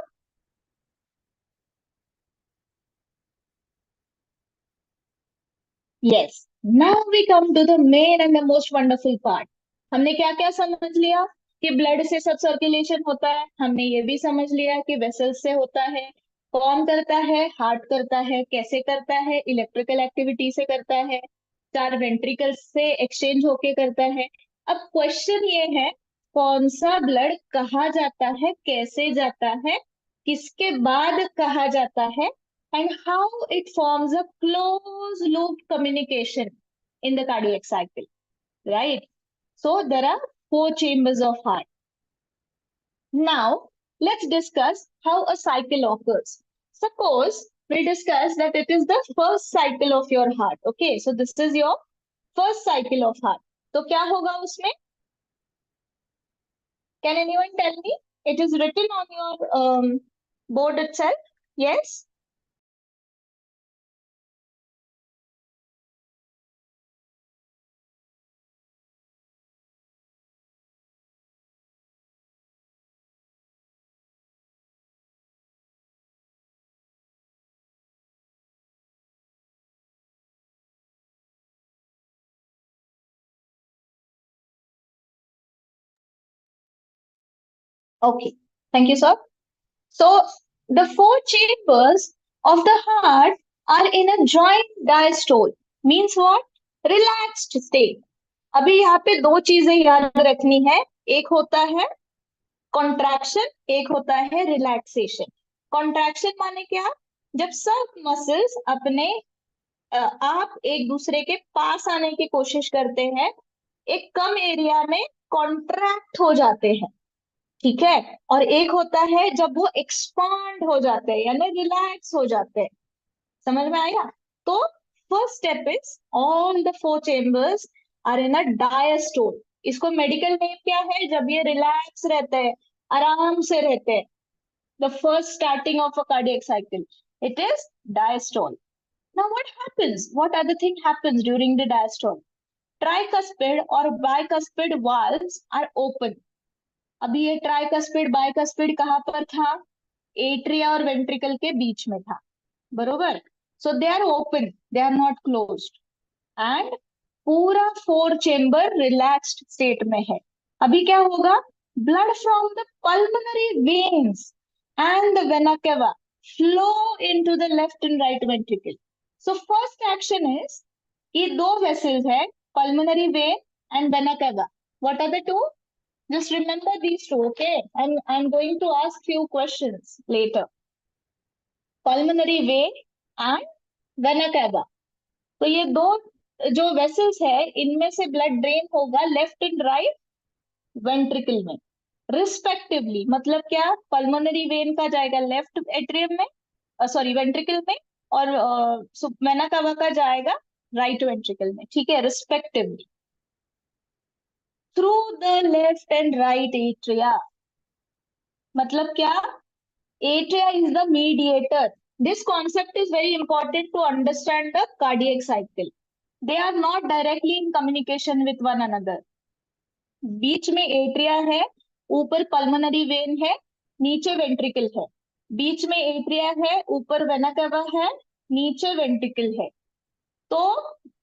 Yes. Now we come to the main and the most wonderful part. हमने क्या क्या समझ लिया कि blood से सब circulation होता है, हमने ये भी समझ लिया कि वेसल्स से होता है, कौन करता है, हार्ट करता है, कैसे करता है, इलेक्ट्रिकल एक्टिविटी से करता है, 4 वेंट्रिकल्स से एक्सचेंज होके करता है। अब क्वेश्चन ये है, कौन सा ब्लड कहाँ जाता है, कैसे जाता है, किसके बाद कहाँ जाता है, and how it forms a closed loop communication in the cardiac cycle, right? So there are 4 chambers of heart. Now let's discuss how a cycle occurs. Suppose we discuss that it is the first cycle of your heart. Okay, so this is your first cycle of heart. तो क्या होगा उसमें? Can anyone tell me? It is written on your board itself. Yes. Okay. Thank you, sir. So the 4 chambers of the heart are in a joint diastole. Means what? Relaxed state. अभी यहाँ पे 2 चीजें याद रखनी है, एक होता है कॉन्ट्रैक्शन, एक होता है रिलैक्सेशन। कॉन्ट्रैक्शन माने क्या? जब सब मसल्स अपने आप एक दूसरे के पास आने की कोशिश करते हैं, एक कम एरिया में कॉन्ट्रैक्ट हो जाते हैं, ठीक है? और एक होता है जब वो एक्सपांड हो जाते हैं, यानी रिलैक्स हो जाते हैं। समझ में आया? तो first step is all the 4 chambers are in a diastole. इसको मेडिकल नेम क्या है? जब ये रिलैक्स रहते हैं, आराम से रहते हैं, the first starting of a cardiac cycle, it is diastole. Now what happens? What other thing happens during the diastole? Tricuspid और बाइकस्पिड वाल्व्स आर ओपन। अभी ये ट्राइकस्पिड बाइकस्पिड कहाँ पर था? एट्रिया और वेंट्रिकल के बीच में था, बरोबर? So they are open, they are not closed, and पूरा 4 चेम्बर रिलैक्स्ड स्टेट में है। अभी क्या होगा? Blood from the pulmonary veins and the vena cava flow into the left and right ventricle. So first action is, ये 2 vessels है, pulmonary vein and vena cava. What are the 2? Just remember these 2, okay? And I'm going to ask few questions later. Pulmonary vein and vena cava. तो ये 2 जो vessels है, इनमें से blood drain होगा left and right ventricle में respectively. मतलब क्या? पल्मोनरी वेन का जाएगा लेफ्ट एट्रियम में, सॉरी वेंट्रिकल में, और वेना कावा का जाएगा राइट वेंट्रिकल में, ठीक है, respectively, through the left and right atria. मतलब क्या? Atria is the mediator. This concept is very important to understand the cardiac cycle. They are not directly in communication with one another. बीच में atria है, ऊपर pulmonary vein है, नीचे ventricle है, बीच में एट्रिया है, ऊपर वेना कावा है, नीचे वेंट्रिकल है। तो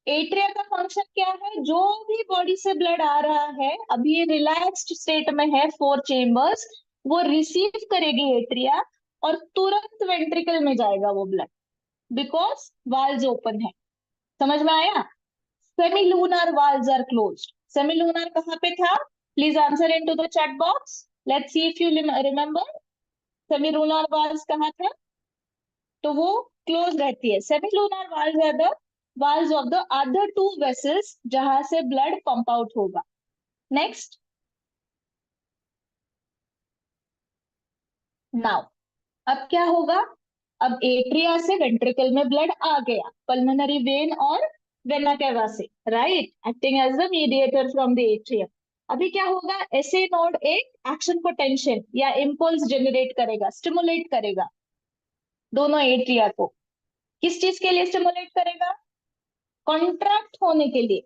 एट्रिया का फंक्शन क्या है? जो भी बॉडी से ब्लड आ रहा है, अभी ये रिलैक्स्ड स्टेट में है, 4 चेम्बर्स, वो रिसीव करेगी एट्रिया और तुरंत वेंट्रिकल में जाएगा वो ब्लड, बिकॉज वाल्व्स ओपन है। समझ में आया? Semilunar valves are closed. Semilunar कहाँ पे था? Please answer into the chat box. Let's see if you remember. Semilunar valves कहाँ था? तो वो क्लोज रहती है. Semilunar valves are the valves of the other 2 vessels जहां से ब्लड पंप आउट होगा. नेक्स्ट. नाउ अब क्या होगा? अब एट्रिया से वेंट्रिकल में ब्लड आ गया, पल्मोनरी वेन और वेना केवा से, right, acting as the mediator from the atrium. अभी क्या होगा, SA नोड एक एक्शन पोटेंशियल या इम्पल्स जनरेट करेगा, स्टिमुलेट करेगा दोनों एट्रिया को। किस चीज के लिए स्टिमुलेट करेगा? कॉन्ट्रैक्ट होने के लिए।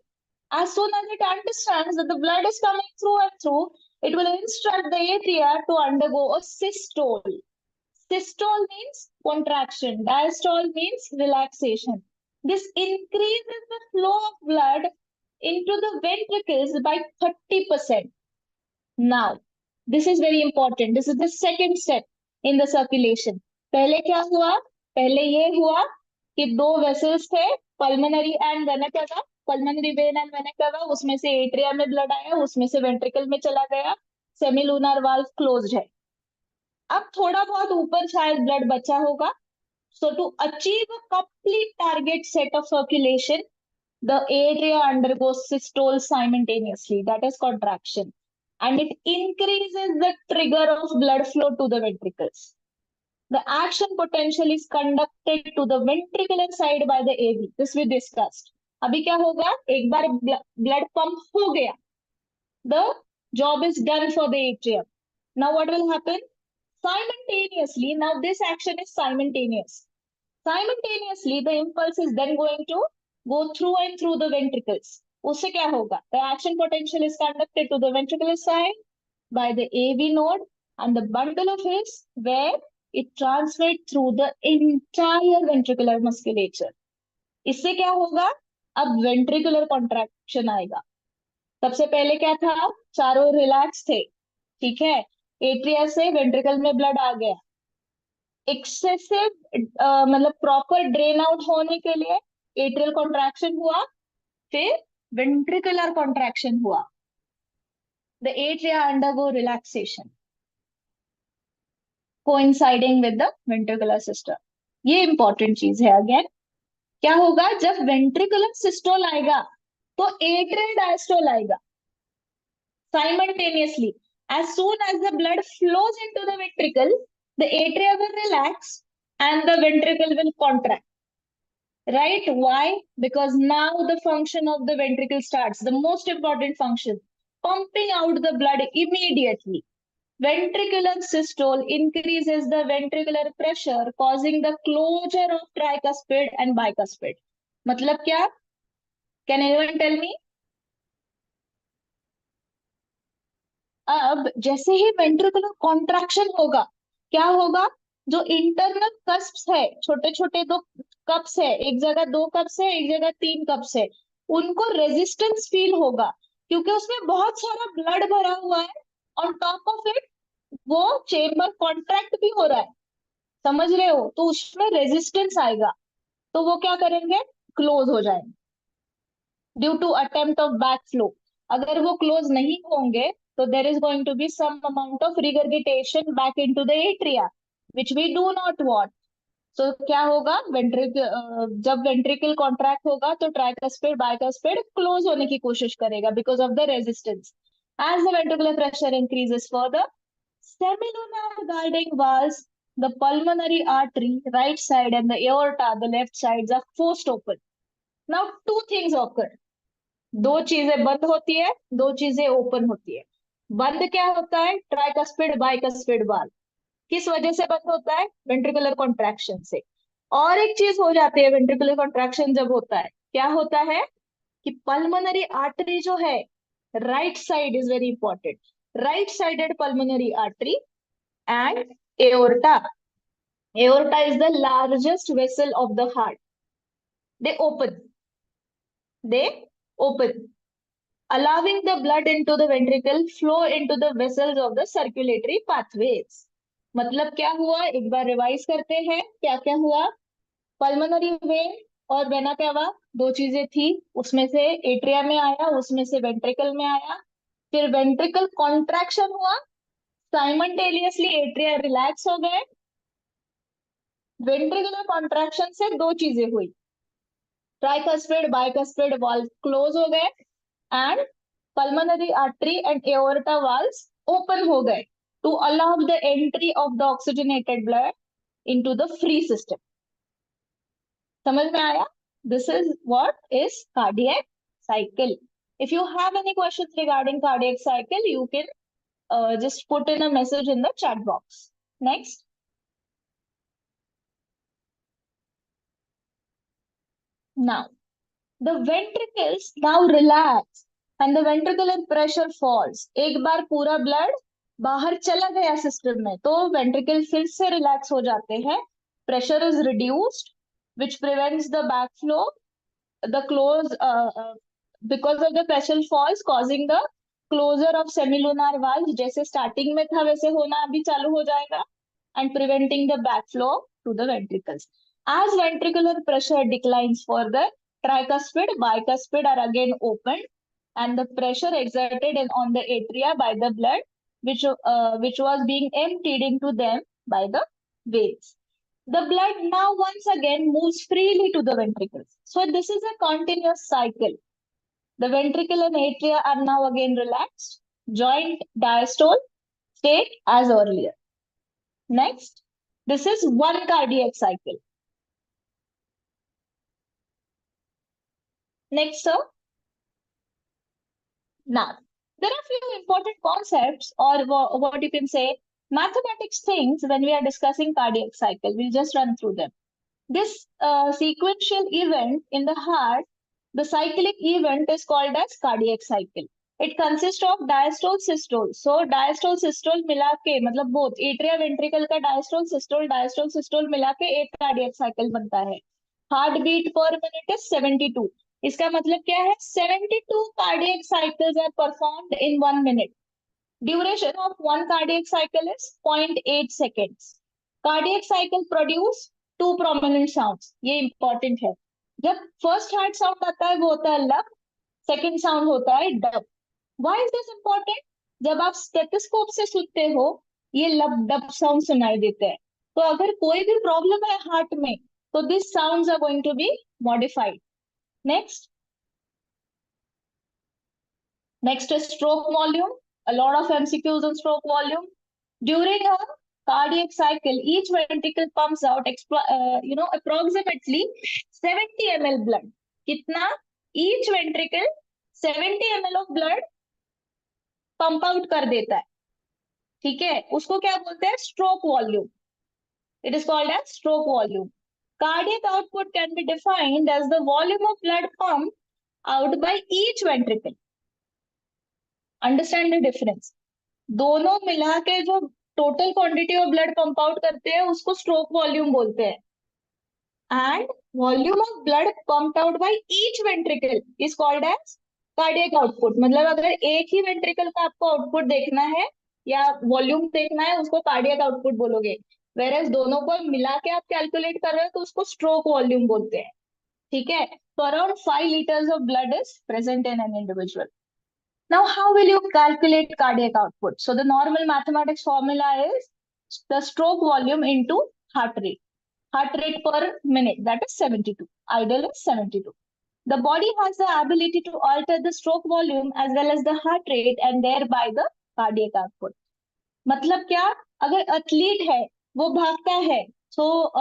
As soon as it understands that the blood is coming through and through, it will instruct the atria to undergo a systole. Systole means contraction, diastole means relaxation. This increases the flow of blood into the ventricles by 30%. Now, this is very important. This is the second step in the circulation. पहले क्या हुआ? पहले ये हुआ कि दो vessels थे, pulmonary and vena cava, pulmonary vein and vena cava, उसमें से एट्रिया में ब्लड आया, उसमें से वेंट्रिकल में चला गया, सेमिलूनर वाल्व क्लोज्ड है। अब थोड़ा बहुत ऊपर शायद ब्लड बचा होगा। So to achieve a complete target set of circulation, the atria undergoes systole simultaneously, that is contraction, and it increases the trigger of blood flow to the ventricles. The action potential is conducted to the ventricular side by the AV. This we discussed. अभी क्या होगा, एक बार blood pump हो गया, the job is done for the atrium. Now what will happen? Simultaneously, now this action is simultaneous. Simultaneously, the impulse is then going to go through and through the ventricles. उससे क्या होगा? The action potential is conducted to the ventricular side by the AV node and the bundle of his, where it transmits through the entire ventricular musculature. इससे क्या होगा? अब ventricular contraction आएगा। सबसे पहले क्या था? चारों रिलैक्स थे, ठीक है, एट्रिया से वेंट्रिकल में ब्लड आ गया, एक्सेसिव मतलब प्रॉपर ड्रेन आउट होने के लिए एट्रियल कॉन्ट्रैक्शन हुआ, फिर वेंट्रिकुलर कॉन्ट्रैक्शन हुआ, the atria undergo relaxation coinciding with the ventricular system. ये इंपॉर्टेंट चीज है। अगेन क्या होगा, जब वेंट्रिकुलर सिस्टोल आएगा तो एट्रियल डायस्टोल आएगा simultaneously. As soon as the blood flows into the ventricle, the atria will relax and the ventricle will contract. Right? Why? Because now the function of the ventricle starts, the most important function, pumping out the blood immediately. Ventricular systole increases the ventricular pressure, causing the closure of tricuspid and bicuspid. मतलब क्या? Can anyone tell me? अब जैसे ही ventricular contraction होगा, क्या होगा, जो internal कस्प्स है, छोटे छोटे दो कप्स है, एक जगह 2 कप्स है, एक जगह 3 कप्स है, उनको रेजिस्टेंस फील होगा क्योंकि उसमें बहुत सारा ब्लड भरा हुआ है। ऑन टॉप ऑफ इट वो चेम्बर कॉन्ट्रैक्ट भी हो रहा है, समझ रहे हो? तो उसमें रेजिस्टेंस आएगा, तो वो क्या करेंगे, क्लोज हो जाएंगे due to attempt of back flow. अगर वो क्लोज नहीं होंगे so there is going to be some amount of regurgitation back into the atria, which we do not want. So क्या होगा, जब ventricle contract होगा तो tricuspid bicuspid close होने की कोशिश करेगा because of the resistance. As the ventricular pressure increases further, semilunar guiding valves, the pulmonary artery right side and the aorta the left sides are forced open. Now two things occur. दो चीजें बंद होती है, दो चीजें open होती है। बंद क्या होता है, ट्राइकस्पिड बाइकस्पिड वाल्व। किस वजह से बंद होता है, वेंट्रिकुलर कॉन्ट्रैक्शन से। और एक चीज हो जाती है वेंट्रिकुलर कॉन्ट्रैक्शन जब होता है, क्या होता है कि पल्मोनरी आर्टरी जो है, right side is very important, right sided pulmonary artery and aorta, aorta is the largest vessel of the heart, they open, allowing the blood into the ventricle flow into the vessels of the circulatory pathways. मतलब क्या हुआ, एक बार revise करते हैं क्या क्या हुआ। Pulmonary vein और वेना कैवा दो चीजें थी, उसमें से एट्रिया में आया, उसमें से वेंट्रिकल में आया, फिर वेंट्रिकल कॉन्ट्रैक्शन हुआ, साइमल्टेनियसली एट्रिया रिलैक्स हो गए। वेंट्रिकुलर कॉन्ट्रैक्शन से दो चीजें हुई, ट्राइकस्पिड बाइकस्पिड वाल्व क्लोज हो गए and pulmonary artery and aorta valves open हो गए to allow the entry of the oxygenated blood into the free system. समझ में आया? This is what is cardiac cycle. If you have any questions regarding cardiac cycle, you can just put in a message in the chat box. Next. Now, the ventricles now relax and the ventricular pressure falls. एक बार पूरा blood बाहर चला गया system में, तो ventricle फिर से relax हो जाते हैं. Pressure is reduced, which prevents the backflow. The close because of the pressure falls, causing the closure of semilunar valves. जैसे starting में था वैसे होना अभी चालू हो जाएगा, and preventing the backflow to the ventricles. As ventricular pressure declines further, tricuspid, bicuspid are again opened, and the pressure exerted on the atria by the blood, which was being emptied into them by the veins. The blood now once again moves freely to the ventricles. So this is a continuous cycle. The ventricle and atria are now again relaxed, joint diastole state as earlier. Next, this is one cardiac cycle. Next, sir. Now, there are few important concepts, or what you can say, mathematics things when we are discussing cardiac cycle. We'll just run through them. This sequential event in the heart, the cyclic event, is called as cardiac cycle. It consists of diastole, systole. So diastole, systole मिला के मतलब both atria ventricle का diastole, systole मिला के एक cardiac cycle बनता है. Heartbeat per minute is 72. इसका मतलब क्या है? 72 cardiac cycles are performed in 1 minute. Duration of one cardiac cycle is 0.8 seconds. Cardiac cycle produce two prominent sounds. ये important है. जब first heart sound आता है वो होता है लब, second sound होता है dub. Why is this important? जब आप स्टेथोस्कोप से सुनते हो ये लब डब साउंड सुनाई देते हैं. तो अगर कोई भी प्रॉब्लम है हार्ट में तो these sounds are going to be modified. Next is stroke volume. A lot of MCQs on stroke volume. During a cardiac cycle, each ventricle pumps out approximately 70 ml blood. कितना? Each ventricle 70 ml of blood pump out कर देता है. ठीक है, उसको क्या बोलते हैं? Stroke volume. It is called as stroke volume. Cardiac output can be defined as the volume of blood pumped out by each ventricle. Understand the difference. दोनों मिला के जो total quantity of blood pump out करते हैं उसको stroke volume बोलते हैं. And volume of blood pumped out by each ventricle is called as cardiac output. मतलब अगर एक ही ventricle का आपको output देखना है या volume देखना है उसको cardiac output बोलोगे. Whereas दोनों को मिला के आप calculate कर रहे हो तो उसको stroke volume बोलते हैं. ठीक है? So around 5 liters of blood is present in an individual. Now, how will you calculate cardiac output? So the normal mathematics formula is the stroke volume into heart rate. Heart rate per minute, that is 72. Ideal is 72. The body has the ability to alter the stroke volume as well as the heart rate and thereby the cardiac output. मतलब क्या? अगर athlete है, वो भागता है, so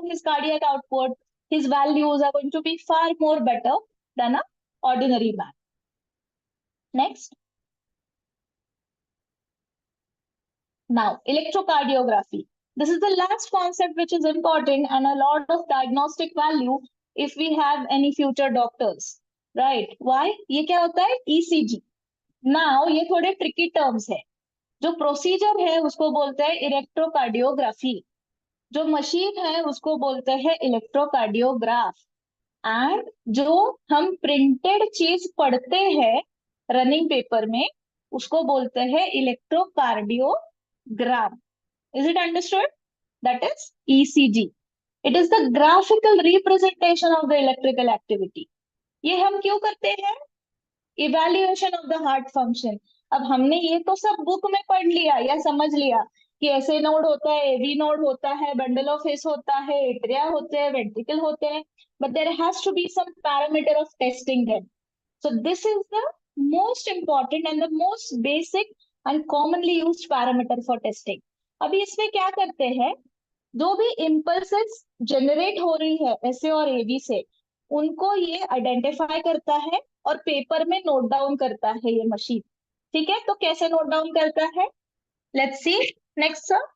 his cardiac output, his values are going to be far more better than an ordinary man. Next. Now, electrocardiography. This is the last concept which is important and a lot of diagnostic value if we have any future doctors. Right? Why? ये क्या होता है? ECG. Now, ये थोड़े tricky terms है. जो procedure है उसको बोलते हैं electrocardiography. जो machine है उसको बोलते हैं electrocardiograph. And जो हम printed चीज पढ़ते हैं रनिंग पेपर में उसको बोलते हैं electrocardiogram. Is it understood? That is ECG. It is the graphical representation of the electrical activity. ये हम क्यों करते हैं? Evaluation of the heart function. अब हमने ये तो सब बुक में पढ़ लिया या समझ लिया कि ऐसे नोड होता है, AV नोड होता है, बंडल ऑफ हेस होता है, एट्रिया होते हैं, वेंट्रिकल होते हैं, but there has to be some parameter of testing them. So this is the most important and the most basic and commonly used parameter for testing. अभी इसमें क्या करते हैं? जो भी impulses generate हो रही है SA और AV से, उनको ये आइडेंटिफाई करता है और पेपर में नोट डाउन करता है ये मशीन। ठीक है, तो कैसे नोट डाउन करता है, let's see. Next sir.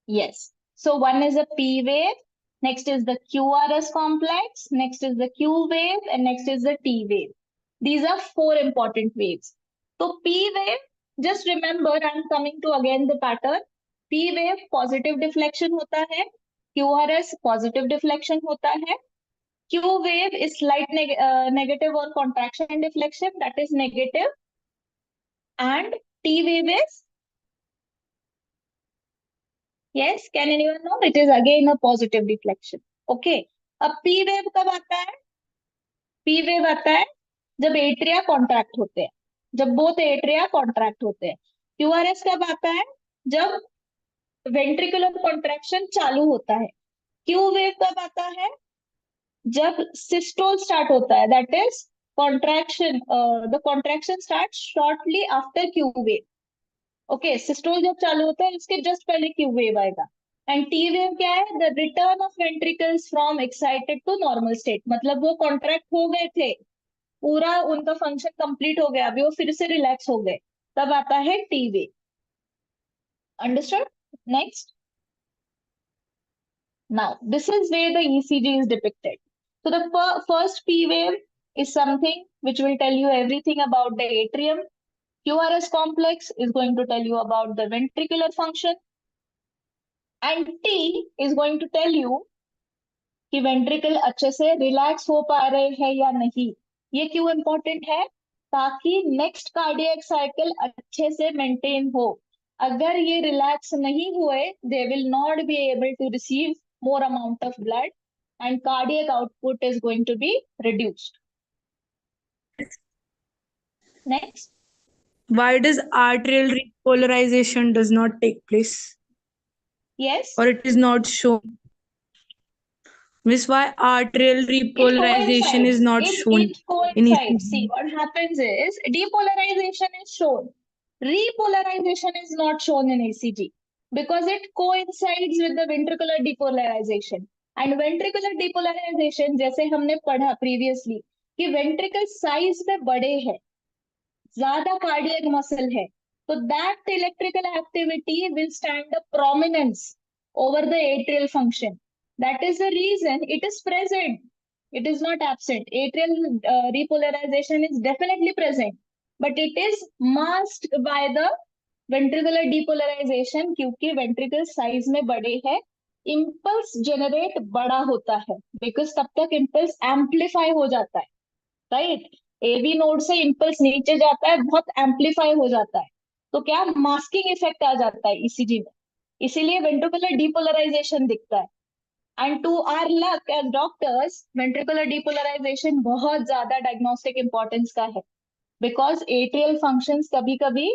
Yes. So one is a P wave, next is the QRS complex, next is the Q wave, and next is the T wave. These are four important waves. So P wave, just remember, I'm coming to again the pattern. P wave positive deflection होता है, QRS positive deflection होता है, Q wave is slight negative or contraction deflection, that is negative, and T wave is, yes, can anyone know? It is again a positive deflection. Okay. अब P wave कब आता है? P wave आता है जब atria contract होते हैं, जब बोथ एट्रिया कॉन्ट्रैक्ट होते हैं। QRS कब आता है? जब वेंट्रिकुलर कॉन्ट्रैक्शन चालू होता है। Q wave कब आता है? जब सिस्टोल स्टार्ट होता है, that is contraction, the contraction start shortly after Q wave. Okay, systole जब चालू होता है उसके जस्ट पहले Q वेव आएगा। एंड T वेव क्या है? The return of ventricles from excited to normal state, मतलब वो कॉन्ट्रैक्ट हो गए थे, पूरा उनका फंक्शन कंप्लीट हो गया, अभी वो फिर से रिलैक्स हो गए, तब आता है T wave. Understood? Next, now this is where the ECG is depicted. So the first P wave is something which will tell you everything about the atrium. QRS complex is going to tell you about the ventricular function. And T is going to tell you कि ventricle अच्छे से relax हो पा रहे हैं या नहीं। ये क्यों इंपॉर्टेंट है? ताकि नेक्स्ट कार्डियक साइकिल अच्छे से मेंटेन हो। अगर ये रिलैक्स नहीं हुए, they will not be able to receive more amount of blood and cardiac output is going to be reduced. Next. Why does arterial repolarization does not take place, Yes. or it is not shown? Miss, why arterial repolarization is not shown It coincides. in ECG? See, what happens is depolarization is shown. Repolarization is not shown in ECG because it coincides with the ventricular depolarization. And ventricular depolarization, जैसे हमने पढ़ा previously, कि ventricle size में बड़े हैं, ज्यादा cardiac muscle है, तो that electrical activity will stand a prominence over the atrial function. That is the reason it is present. It is not absent. Atrial repolarization is definitely present, but it is masked by the ventricular depolarization क्योंकि ventricle size में बड़े हैं, impulse generate बड़ा होता है, because तब तक impulse amplify हो जाता है, right? AV नोड से impulse नीचे जाता है, बहुत amplify हो जाता है, तो क्या masking effect आ जाता है ECG में, इसीलिए ventricular depolarization दिखता है। And to our luck as doctors, ventricular depolarization बहुत ज्यादा diagnostic importance का है, because atrial functions कभी कभी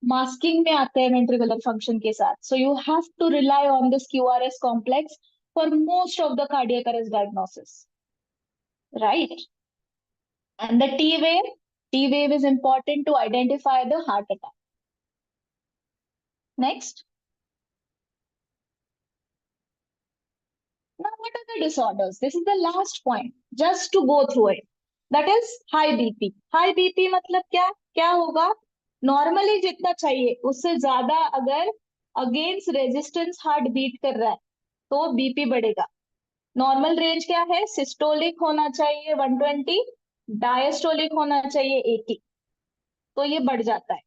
masking में आते हैं ventricular function के साथ. So you have to rely on this QRS complex for most of the cardiac arrest diagnosis, right? And the T wave is important to identify the heart attack. Next. Now, what are the disorders? This is the last point, just to go through it. That is high BP. High BP मतलब क्या? क्या होगा? Normally जितना चाहिए उससे ज्यादा अगर against resistance heart beat कर रहा है, तो BP बढ़ेगा। Normal range क्या है? Systolic होना चाहिए 120, diastolic होना चाहिए 80, तो ये बढ़ जाता है,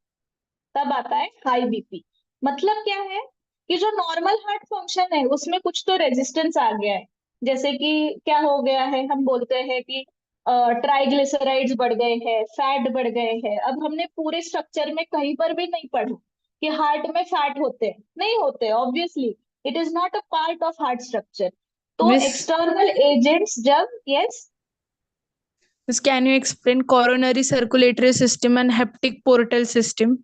तब आता है high BP। मतलब क्या है कि जो नॉर्मल हार्ट फंक्शन है उसमें कुछ तो रेजिस्टेंस आ गया है, जैसे कि क्या हो गया है, हम बोलते हैं कि ट्राइग्लिसराइड्स बढ़ गए हैं, फैट बढ़ गए हैं। अब हमने पूरे स्ट्रक्चर में कहीं पर भी नहीं पढ़ा कि हार्ट में फैट होते हैं, नहीं होते, obviously it is not a part of heart structure. तो Miss- एक्सटर्नल एजेंट्स जब, yes, Miss, can you explain coronary circulatory system and hepatic portal system?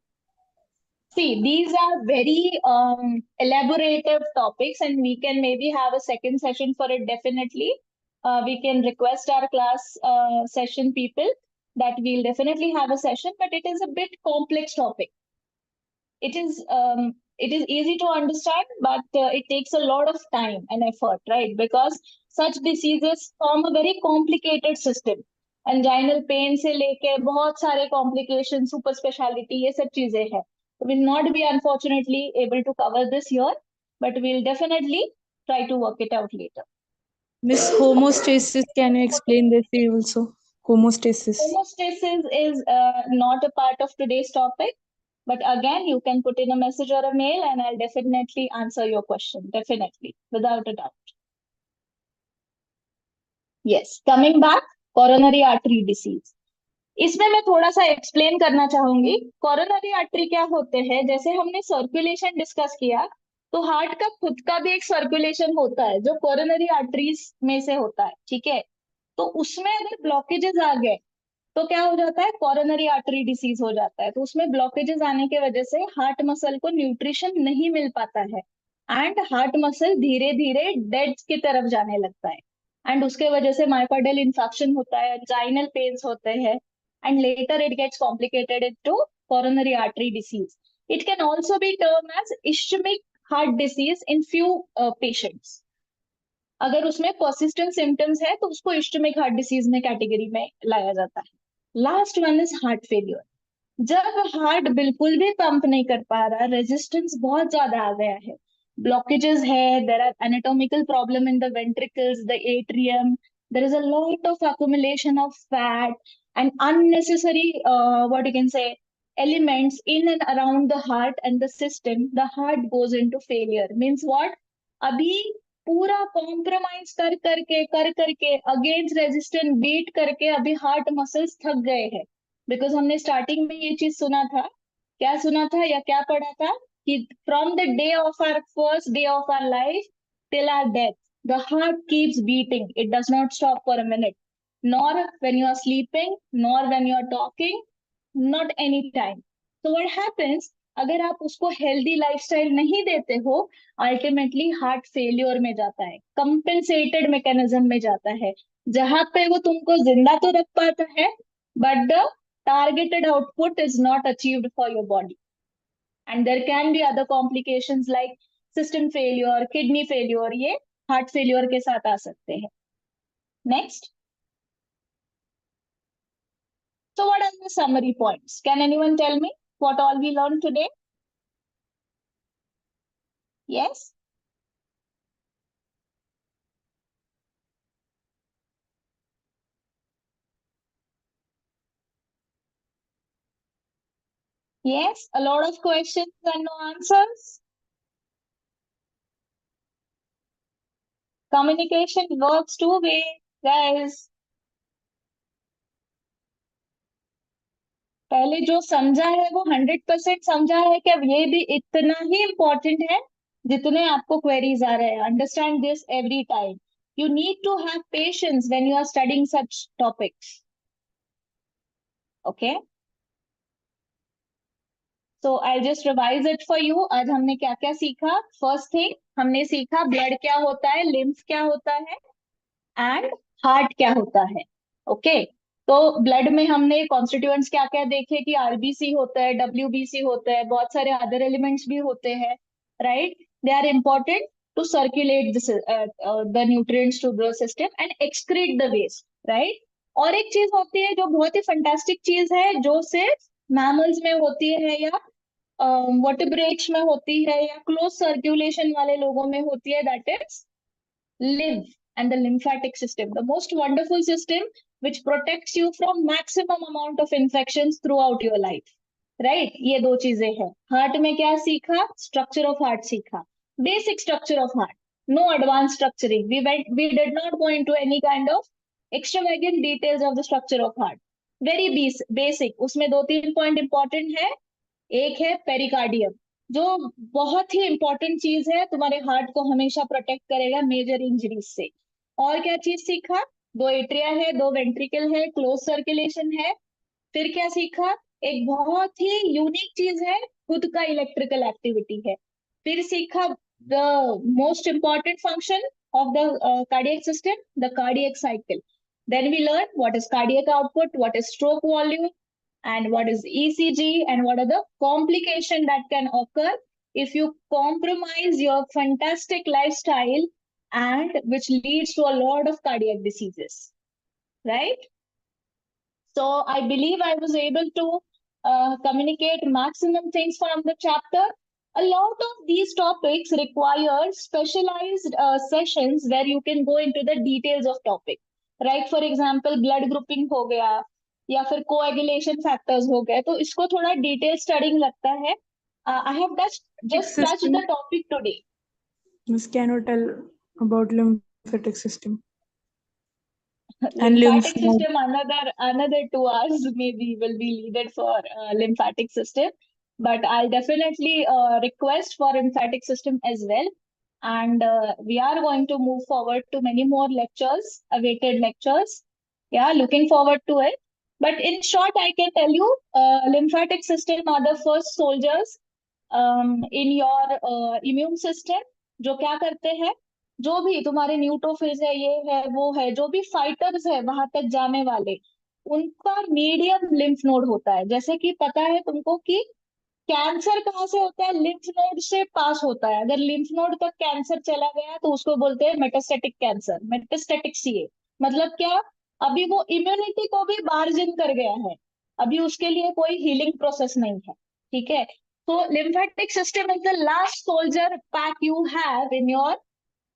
See, these are very elaborative topics, and we can maybe have a second session for it. Definitely, we can request our class session people that we'll definitely have a session, but it is a bit complex topic. It is it is easy to understand, but it takes a lot of time and effort, right? Because such diseases form a very complicated system. Anginal pain से लेके बहुत सारे complications, super speciality, ये सब चीजें हैं. We will not be unfortunately able to cover this here, but we'll definitely try to work it out later. Miss homeostasis, can you explain this also? Homeostasis. Homeostasis is not a part of today's topic, but again, you can put in a message or a mail and I'll definitely answer your question. Definitely, without a doubt. Yes, coming back, coronary artery disease. इसमें मैं थोड़ा सा explain करना चाहूंगी. Coronary artery क्या होते हैं, जैसे हमने सर्कुलेशन डिस्कस किया, तो हार्ट का खुद का भी एक सर्कुलेशन होता है जो कोरोनरी आर्टरीज में से होता है, ठीक है. तो उसमें अगर ब्लॉकेजेस आ गए तो क्या हो जाता है, कोरोनरी आर्टरी डिसीज हो जाता है. तो उसमें ब्लॉकेजेस आने की वजह से हार्ट मसल को न्यूट्रिशन नहीं मिल पाता है एंड हार्ट मसल धीरे धीरे डेड की तरफ जाने लगता है एंड उसके वजह से मायोकार्डियल इंफेक्शन होता है, एंजाइनल पेन्स होते हैं and later it gets complicated into coronary artery disease. It can also be termed as ischemic heart disease in few patients. अगर उसमें persistent symptoms है तो उसको ischemic heart disease में कैटेगरी में लाया जाता है. Last one is heart failure. जब हार्ट बिल्कुल भी पंप नहीं कर पा रहा, रेजिस्टेंस बहुत ज्यादा आ गया है, ब्लॉकेजेस है, there are anatomical problem in the ventricles, the atrium, there is a lot of accumulation of fat and unnecessary what you can say elements in and around the heart and the system. The heart goes into failure. Means what? अभी पूरा compromise कर करके against resistance beat करके अभी heart muscles थक गए हैं. Because हमने स्टार्टिंग में ये चीज सुना था, क्या सुना था या क्या पढ़ा था कि from the day of our first day of our life till our death the heart keeps beating. It does not stop for a minute, nor when you are sleeping, nor when you are talking, not any time. So what happens, अगर आप उसको healthy lifestyle नहीं देते हो, ultimately heart failure में जाता है, compensated mechanism में जाता है, जहां पे वो तुमको जिंदा तो रख पाता है but the targeted output is not achieved for your body. And there can be other complications like system failure, kidney failure, ये हार्ट फेल्योर के साथ आ सकते हैं. Next. So what are the summary points? Can anyone tell me what all we learned today? Yes? Yes, a lot of questions and no answers. Communication works two ways, guys. पहले जो समझा है वो 100% समझा है कि अब ये भी इतना ही इम्पोर्टेंट है जितने आपको क्वेरीज आ रहे हैं. Understand this every time. You need to have patience when you are studying such topics. Okay? So I'll just revise it for you. आज हमने क्या क्या सीखा? First thing, हमने सीखा ब्लड क्या होता है, लिम्फ क्या होता है एंड हार्ट क्या होता है. ओके, तो ब्लड में हमने कॉन्स्टिट्यूएंट्स क्या क्या देखे कि आरबीसी होता है, डब्ल्यूबीसी होता है, बहुत सारे अदर एलिमेंट्स भी होते हैं, right. They are important to circulate the nutrients to the system and excrete the waste, right. और एक चीज होती है जो बहुत ही फंटास्टिक चीज है, जो सिर्फ मैमल्स में होती है या वर्टिब्रेट्स में होती है या क्लोज सर्कुलेशन वाले लोगों में होती है, that is lymph and the lymphatic system, the most wonderful system which protects you from maximum amount of infections throughout your life, right. ये दो चीजें हैं. हार्ट में क्या सीखा? स्ट्रक्चर ऑफ हार्ट सीखा, basic structure of heart, no advanced structuring. We did not go into any kind of extravagant details of the structure of heart. Very basic. उसमें दो तीन पॉइंट इंपॉर्टेंट है. एक है पेरिकार्डियम, जो बहुत ही इंपॉर्टेंट चीज है, तुम्हारे हार्ट को हमेशा प्रोटेक्ट करेगा मेजर इंजरीज से. और क्या चीज सीखा? दो एट्रिया है, दो वेंट्रिकल है, क्लोज सर्कुलेशन है. फिर क्या सीखा? एक बहुत ही यूनिक चीज है, खुद का इलेक्ट्रिकल एक्टिविटी है. फिर सीखा the most important function of the cardiac system, the cardiac cycle. Then we learn what is cardiac output, what is stroke volume, and what is ECG, and what are the complications that can occur if you compromise your fantastic lifestyle and which leads to a lot of cardiac diseases, right? So I believe I was able to communicate maximum things from the chapter. A lot of these topics require specialized sessions where you can go into the details of topic. Right? For example, blood grouping हो गया या फिर coagulation factors हो गए, तो इसको थोड़ा detail studying लगता है. I have just touched System. the topic today. Miss, can you tell about lymphatic system? And Lymphatic lymph node. system, another 2 hours maybe will be needed for lymphatic system, but I'll definitely request for lymphatic system as well. And we are going to move forward to many more lectures, awaited lectures. Yeah, looking forward to it. But in short, I can tell you, lymphatic system are the first soldiers in your immune system. जो क्या करते हैं, जो भी तुम्हारे neutrophils है, ये है, वो है, जो भी फाइटर्स है वहां तक जाने वाले, उनका मीडियम लिम्फ नोड होता है. जैसे कि पता है तुमको कि कैंसर कहाँ से होता है, लिम्फ नोड से पास होता है. अगर लिम्फ नोड तक कैंसर चला गया तो उसको बोलते हैं मेटास्टेटिक कैंसर, मेटास्टेटिक सीए. मतलब क्या, अभी वो इम्यूनिटी को भी बार्जन कर गया है, अभी उसके लिए कोई हीलिंग प्रोसेस नहीं है. ठीक है, तो lymphatic system is the last soldier pack you have in your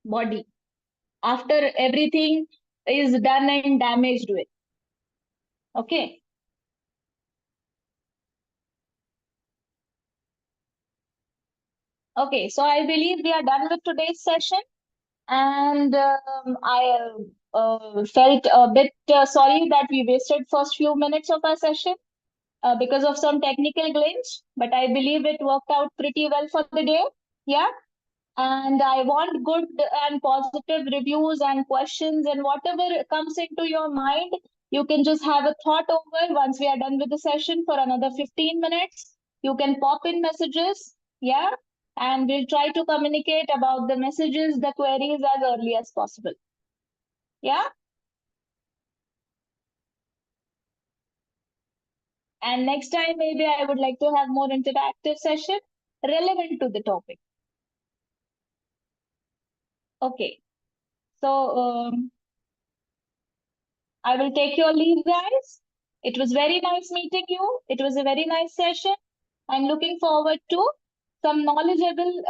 body after everything is done and damaged with. Okay. Okay, so I believe we are done with today's session, and I felt a bit sorry that we wasted first few minutes of our session because of some technical glitch, but I believe it worked out pretty well for the day. Yeah. And I want good and positive reviews and questions, and whatever comes into your mind, you can just have a thought over once we are done with the session for another 15 minutes. You can pop in messages, yeah, and we'll try to communicate about the messages, the queries as early as possible. Yeah. And next time, maybe I would like to have more interactive session relevant to the topic. Okay. So, I will take your leave, guys. It was very nice meeting you. It was a very nice session. I'm looking forward to some knowledgeable,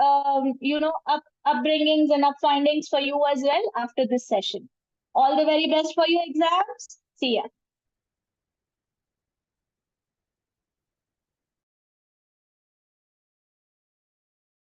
upbringings and upfindings for you as well after this session. All the very best for your exams. See ya.